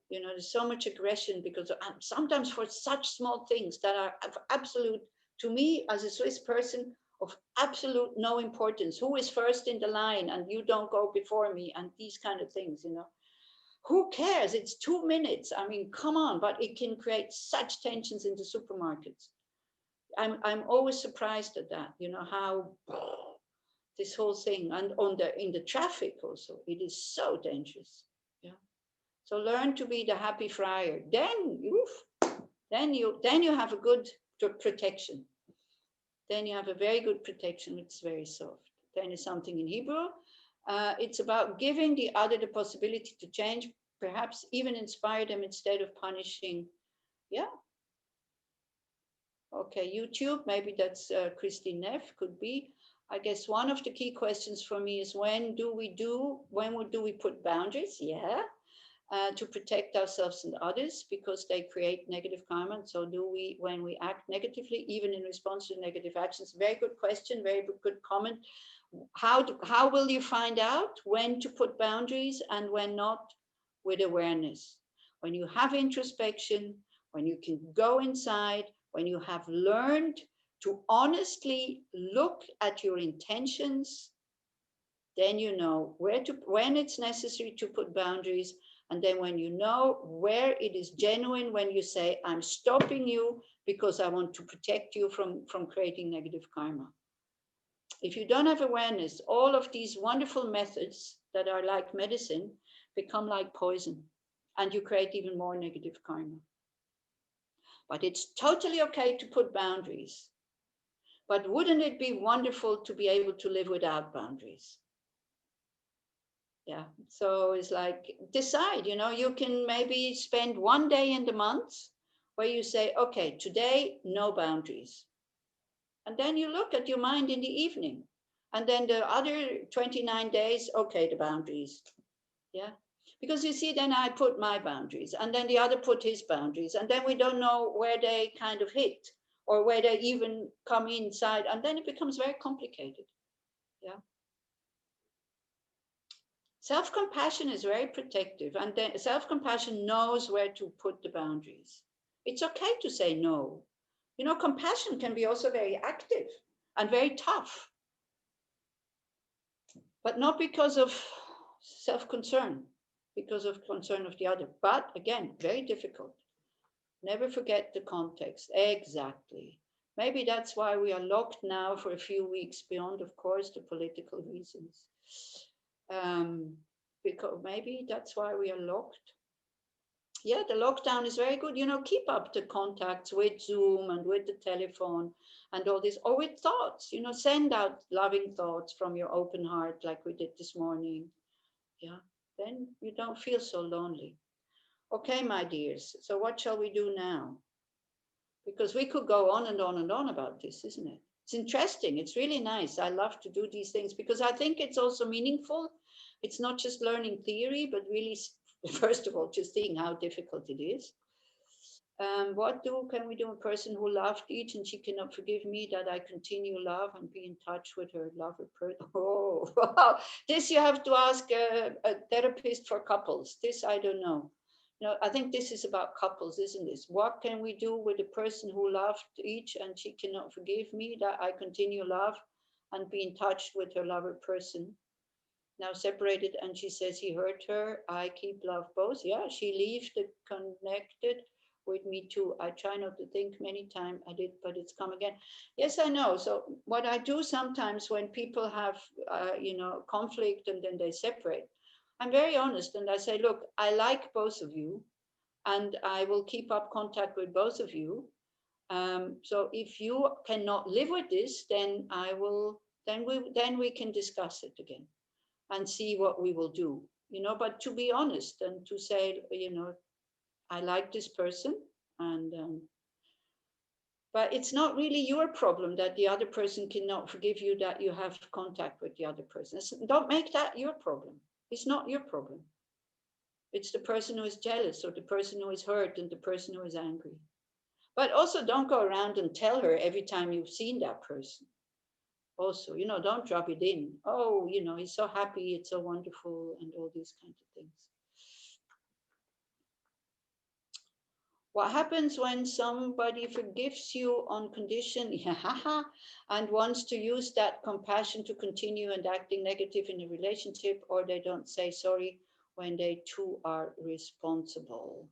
There's so much aggression because sometimes for such small things that are of absolute, to me as a Swiss person, of absolute no importance. Who is first in the line and you don't go before me and these kind of things, Who cares? It's 2 minutes. I mean, come on, but it can create such tensions in the supermarkets. I'm always surprised at that, how this whole thing, and in the traffic also, it is so dangerous. Yeah. So learn to be the happy friar. Then you have a good protection. Then you have a very good protection. It's very soft. Then is something in Hebrew. It's about giving the other the possibility to change, perhaps even inspire them instead of punishing. Yeah. Okay, YouTube, maybe that's Christine Neff, could be. I guess one of the key questions for me is when do we put boundaries? Yeah, to protect ourselves and others because they create negative karma. So when we act negatively, even in response to negative actions? Very good question, very good comment. How will you find out when to put boundaries and when not? With awareness. When you have introspection, when you can go inside, when you have learned to honestly look at your intentions, then you know when it's necessary to put boundaries. And then when you know where it is genuine, when you say, I'm stopping you because I want to protect you from creating negative karma. If you don't have awareness, all of these wonderful methods that are like medicine become like poison and you create even more negative karma. But it's totally okay to put boundaries. But wouldn't it be wonderful to be able to live without boundaries? Yeah. So it's like, decide, you can maybe spend one day in the month where you say, okay, today, no boundaries. And then you look at your mind in the evening. And then the other 29 days, okay, the boundaries. Yeah. Because you see, then I put my boundaries and then the other put his boundaries. And then we don't know where they kind of hit or where they even come inside. And then it becomes very complicated. Yeah. Self-compassion is very protective, and then self-compassion knows where to put the boundaries. It's okay to say no. Compassion can be also very active and very tough, but not because of self-concern, because of concern of the other. But again, very difficult. Never forget the context. Exactly. Maybe that's why we are locked now for a few weeks, beyond, of course, the political reasons. Because maybe that's why we are locked. Yeah, the lockdown is very good. Keep up the contacts with Zoom and with the telephone and all this, or with thoughts. Send out loving thoughts from your open heart, like we did this morning. Yeah, then you don't feel so lonely. Okay, my dears. So what shall we do now? Because we could go on and on and on about this, isn't it? It's interesting. It's really nice. I love to do these things because I think it's also meaningful. It's not just learning theory, but really, first of all, just seeing how difficult it is. What can we do? A person who loved each and she cannot forgive me that I continue love and be in touch with her lover person. Oh, wow. This you have to ask a therapist for couples. This I don't know. I think this is about couples, isn't this? What can we do with a person who loved each and she cannot forgive me that I continue love and be in touch with her lover person? Now separated, and she says he hurt her. I keep love both. Yeah, she leaves the connected with me too. I try not to think many times I did, but it's come again. Yes, I know. So what I do sometimes when people have, conflict and then they separate, I'm very honest and I say, look, I like both of you, and I will keep up contact with both of you. So if you cannot live with this, then I will. Then we can discuss it again and see what we will do, but to be honest and to say, I like this person, and but it's not really your problem that the other person cannot forgive you, that you have contact with the other person. Don't make that your problem. It's not your problem. It's the person who is jealous, or the person who is hurt, and the person who is angry. But also don't go around and tell her every time you've seen that person. Also, don't drop it in. Oh, he's so happy, it's so wonderful, and all these kinds of things. What happens when somebody forgives you on condition, yeah, and wants to use that compassion to continue and acting negative in a relationship, or they don't say sorry when they too are responsible?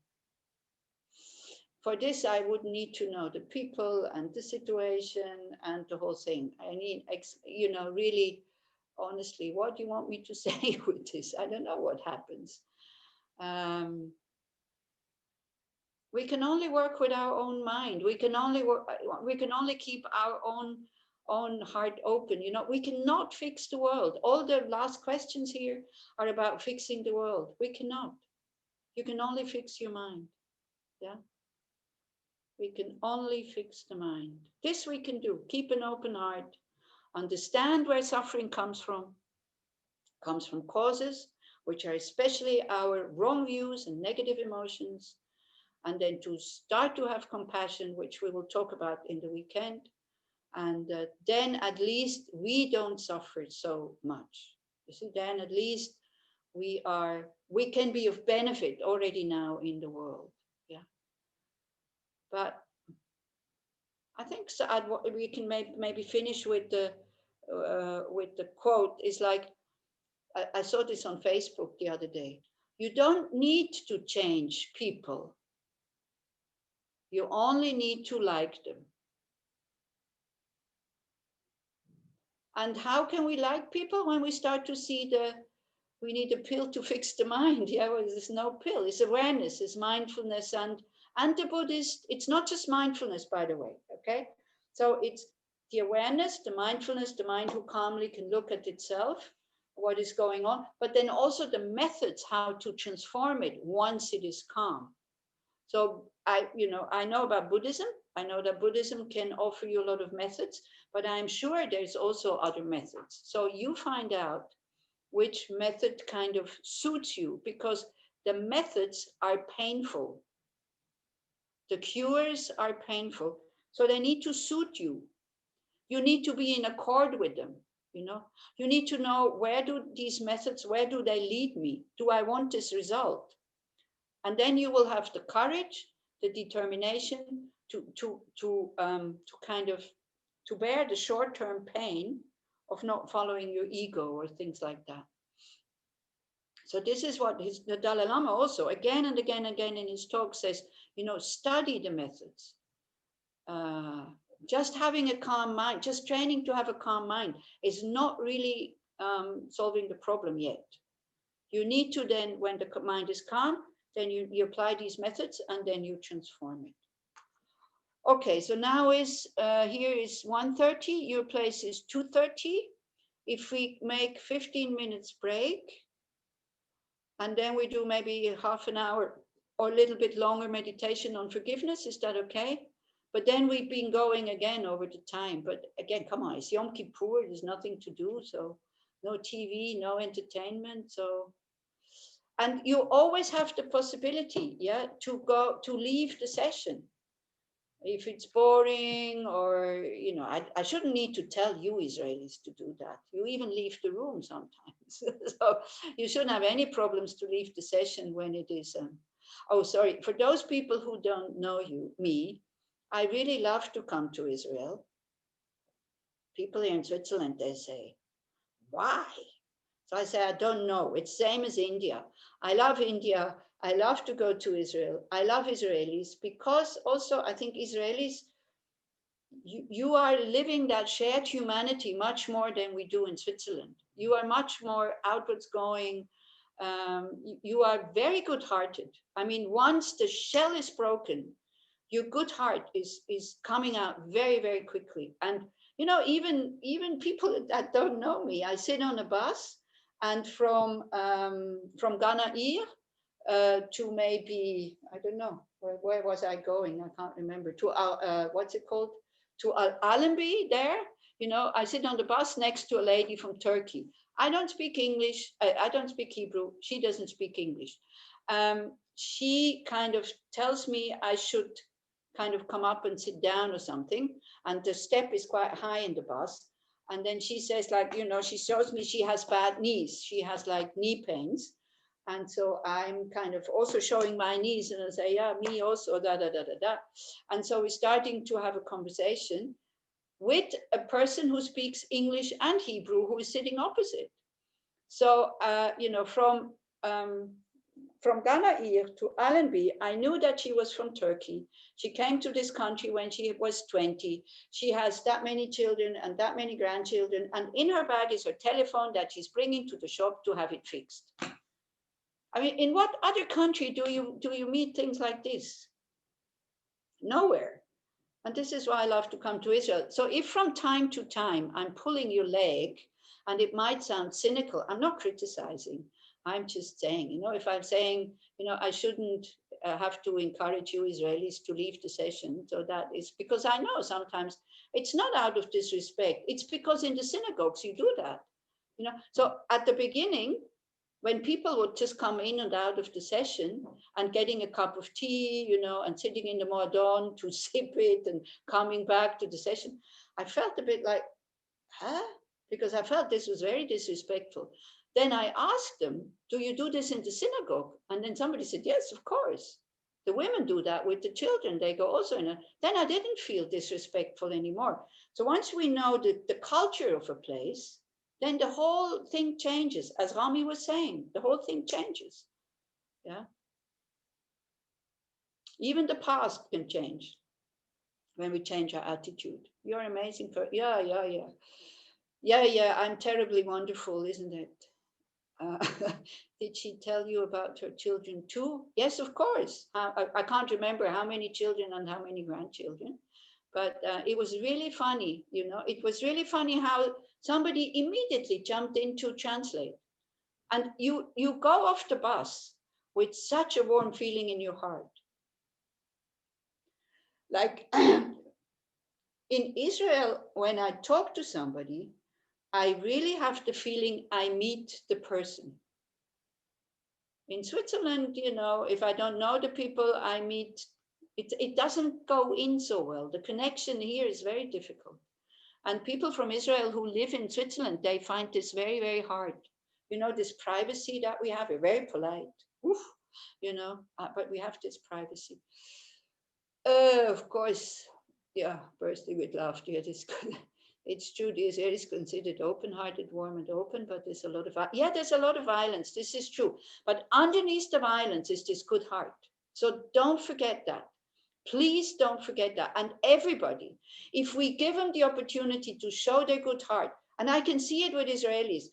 For this, I would need to know the people and the situation and the whole thing. I mean, really, honestly, what do you want me to say with this? I don't know what happens. We can only work with our own mind. We can only keep our own heart open. We cannot fix the world. All the last questions here are about fixing the world. We cannot. You can only fix your mind. Yeah. We can only fix the mind. This we can do. Keep an open heart. Understand where suffering comes from. Comes from causes, which are especially our wrong views and negative emotions. And then to start to have compassion, which we will talk about in the weekend. And then at least we don't suffer so much. You see, then at least we can be of benefit already now in the world. Yeah. But I think so, we can maybe finish with the quote. Is like, I saw this on Facebook the other day. You don't need to change people. You only need to like them. And how can we like people? When we start to see we need a pill to fix the mind. Yeah, well, there's no pill. It's awareness, it's mindfulness, and the Buddhist. It's not just mindfulness, by the way. Okay, so it's the awareness, the mindfulness, the mind who calmly can look at itself, what is going on, but then also the methods how to transform it once it is calm. So I know about Buddhism. I know that Buddhism can offer you a lot of methods, but I'm sure there's also other methods. So you find out which method kind of suits you, because the methods are painful. The cures are painful. So they need to suit you. You need to be in accord with them. You need to know, where do these methods, where do they lead me? Do I want this result? And then you will have the courage, the determination to kind of to bear the short-term pain of not following your ego or things like that. So this is what the Dalai Lama also again and again and again in his talk says, study the methods. Just having a calm mind, just training to have a calm mind is not really solving the problem yet. You need to then, when the mind is calm, then you apply these methods and then you transform it. Okay, so now here is 1:30, your place is 2:30. If we make 15 minutes break, and then we do maybe half an hour or a little bit longer meditation on forgiveness, is that okay? But then we've been going again over the time. But again, come on, it's Yom Kippur, there's nothing to do, so no TV, no entertainment, so. And you always have the possibility, to leave the session. If it's boring, or, I shouldn't need to tell you Israelis to do that. You even leave the room sometimes. So you shouldn't have any problems to leave the session when it is. Oh, sorry. For those people who don't know me, I really love to come to Israel. People here in Switzerland, they say, why? So I say, I don't know. It's same as India. I love India. I love to go to Israel. I love Israelis, because also I think Israelis, you are living that shared humanity much more than we do in Switzerland. You are much more outwards going. You are very good hearted. I mean, once the shell is broken, your good heart is coming out very, very quickly. And, even people that don't know me, I sit on a bus, and from Ghana to maybe, I don't know, where was I going? I can't remember. To what's it called? To Allenby there. I sit on the bus next to a lady from Turkey. I don't speak English. I don't speak Hebrew. She doesn't speak English. She kind of tells me I should kind of come up and sit down or something. And the step is quite high in the bus. And then she says, she shows me she has bad knees. She has like knee pains. And so I'm kind of also showing my knees, and I say, yeah, me also, da, da, da, da, da. And so we're starting to have a conversation with a person who speaks English and Hebrew, who is sitting opposite. So, from Ghana to Allenby, I knew that she was from Turkey. She came to this country when she was 20. She has that many children and that many grandchildren. And in her bag is her telephone that she's bringing to the shop to have it fixed. I mean, in what other country do you meet things like this? Nowhere. And this is why I love to come to Israel. So if from time to time I'm pulling your leg, and it might sound cynical, I'm not criticizing. I'm just saying, if I'm saying, I shouldn't have to encourage you Israelis to leave the session. So that is because I know sometimes it's not out of disrespect. It's because in the synagogues you do that. So at the beginning, when people would just come in and out of the session and getting a cup of tea, and sitting in the moadon to sip it and coming back to the session, I felt a bit like, huh? Because I felt this was very disrespectful. Then I asked them, do you do this in the synagogue? And then somebody said, yes, of course. The women do that with the children. They go also in. Then I didn't feel disrespectful anymore. So once we know the culture of a place, then the whole thing changes. As Rami was saying, the whole thing changes. Yeah. Even the past can change when we change our attitude. You're amazing. Yeah. I'm terribly wonderful, isn't it? Did she tell you about her children too? Yes, of course. I can't remember how many children and how many grandchildren, But it was really funny, you know, it was really funny how somebody immediately jumped in to translate. And you go off the bus with such a warm feeling in your heart. Like in Israel, when I talk to somebody, I really have the feeling I meet the person. In Switzerland, you know, if I don't know the people I meet, it doesn't go in so well. The connection here is very difficult. And people from Israel who live in Switzerland, they find this very, very hard. You know, this privacy that we have, we're very polite, oof, you know, but we have this privacy. Of course, yeah, bursting with laughter. It's true. Israel is considered open-hearted, warm and open, but there's a lot of, there's a lot of violence. This is true. But underneath the violence is this good heart. So don't forget that. Please don't forget that. And everybody, if we give them the opportunity to show their good heart, and I can see it with Israelis,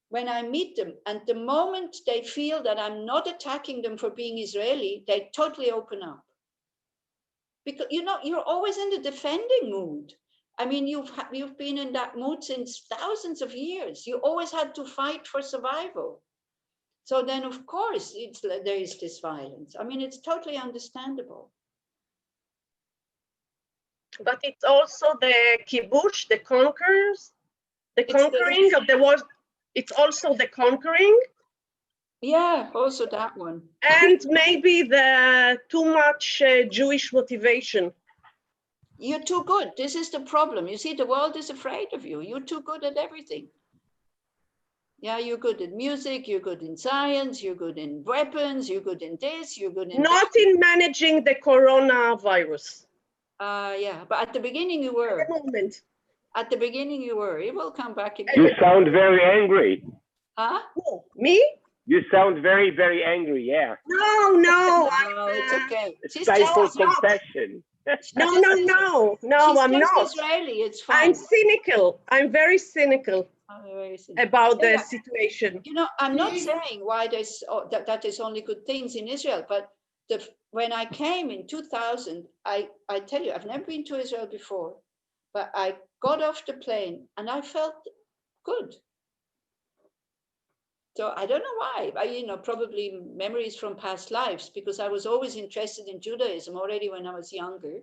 when I meet them, and the moment they feel that I'm not attacking them for being Israeli, they totally open up. Because, you know, you're always in the defending mood. I mean, you've been in that mood since thousands of years. You always had to fight for survival. So then, of course, there is this violence. I mean, it's totally understandable. But it's also the kibush, the conquerors, the conquering of the world. It's also the conquering. Yeah, also that one. And maybe the too much Jewish motivation. You're too good. This is the problem. You see, the world is afraid of you. You're too good at everything. Yeah, you're good at music, you're good in science, you're good in weapons, you're good in this, you're good in Not that. in managing the coronavirus. Yeah, but at the beginning you were. At the moment. At the beginning you were. It will come back again. You sound very angry. Huh? Oh, me? You sound very, very angry, yeah. No. No, it's okay. Stifle confession. No, I'm not. Israeli, it's fine. I'm cynical. I'm very cynical about the situation. You know, I'm not saying why that there's only good things in Israel, but when I came in 2000, I tell you, I've never been to Israel before, but I got off the plane and I felt good. So I don't know why, you know, probably memories from past lives, because I was always interested in Judaism already when I was younger.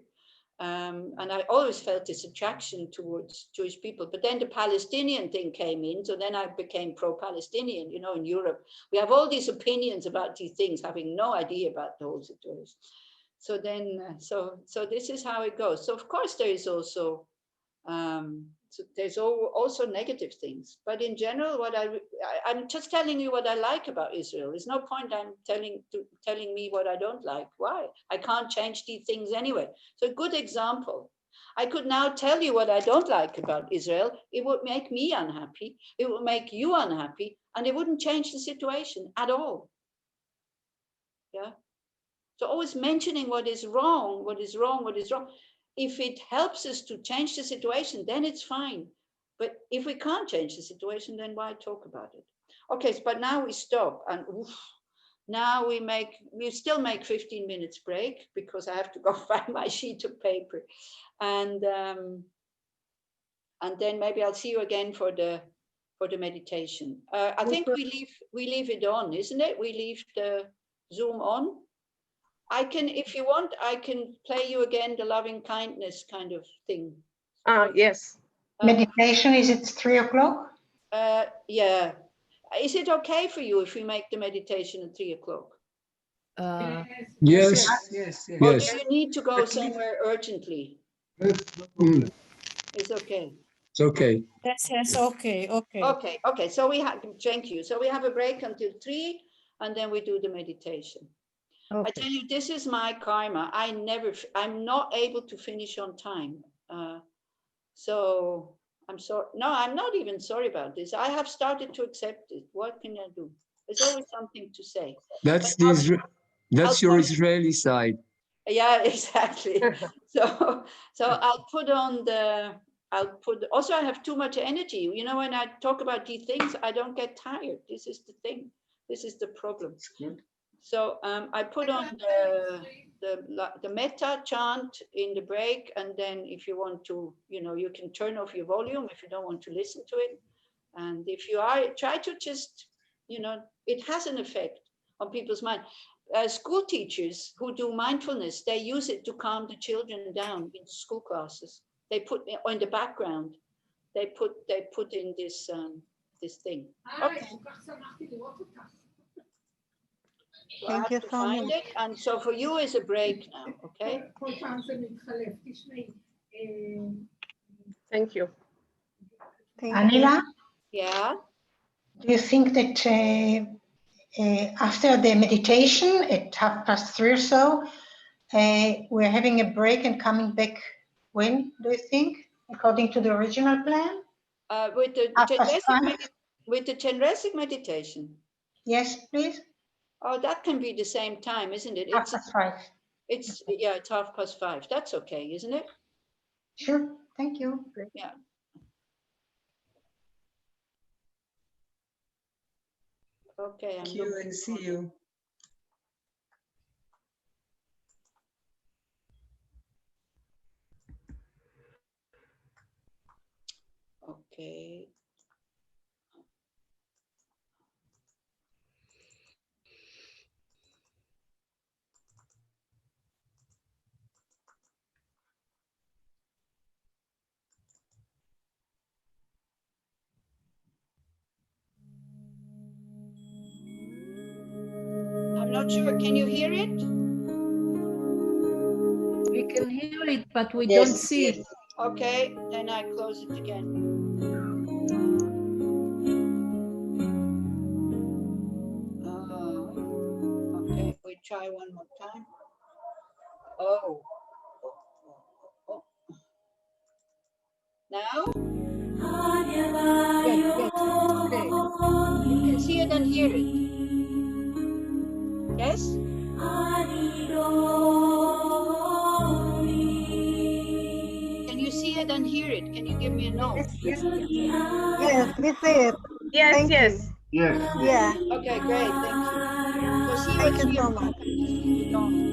And I always felt this attraction towards Jewish people. But then the Palestinian thing came in. So then I became pro-Palestinian. You know, in Europe, we have all these opinions about these things, having no idea about the whole situation. So then, so this is how it goes. So of course there is also, there's also negative things. But in general, I'm just telling you what I like about Israel. There's no point I'm telling me what I don't like. Why? I can't change these things anyway. So a good example. I could now tell you what I don't like about Israel. It would make me unhappy. It would make you unhappy. And it wouldn't change the situation at all. Yeah. So always mentioning what is wrong, what is wrong, what is wrong. If it helps us to change the situation, then it's fine. But if we can't change the situation, then why talk about it? Okay, but now we stop, and now we still make 15 minutes break, because I have to go find my sheet of paper, and then maybe I'll see you again for the meditation. I think we leave it on, isn't it? We leave the Zoom on. I can, if you want, I can play you again the loving kindness kind of thing. Yes. Meditation, is it 3 o'clock? Yeah. Is it okay for you if we make the meditation at 3 o'clock? Yes. Or do you need to go somewhere urgently? It's okay. It's okay. Yes, okay. Okay. So thank you. So we have a break until 3, and then we do the meditation. Okay. I tell you, this is my karma. I'm not able to finish on time. So I'm sorry. No, I'm not even sorry about this. I have started to accept it. What can I do? There's always something to say. That's your Israeli side. Yeah, exactly. So I'll put on also I have too much energy. You know, when I talk about these things, I don't get tired. This is the thing. This is the problem. So I put on the metta chant in the break, and then if you want to, you can turn off your volume if you don't want to listen to it. And if you are, try to just, it has an effect on people's mind. School teachers who do mindfulness, they use it to calm the children down in school classes. They put in the background, they put in this thing. Okay. So I have you to so find much. it, and so for you is a break now, okay? Thank you. Thank you. Anila, Yeah. do you think that after the meditation at 3:30 or so, we're having a break and coming back when, do you think, according to the original plan? With the 5:30? with the Chenrezig meditation. Yes, please. Oh, that can be the same time, isn't it? 5:30. It's 5:30. That's okay, isn't it? Sure, thank you. Yeah. Okay. Thank you and see you. Okay. I'm not sure. Can you hear it? We can hear it, but we Yes, don't see it. Okay, then I close it again. Okay, we try one more time. Oh. Now? Yes, okay. You can see it and hear it. Yes? Can you see it and hear it? Can you give me a note? Yes, we see it. Yes, Thank yes. you. Yeah. Okay, great. Thank you. So see Thank what you you so much. don't.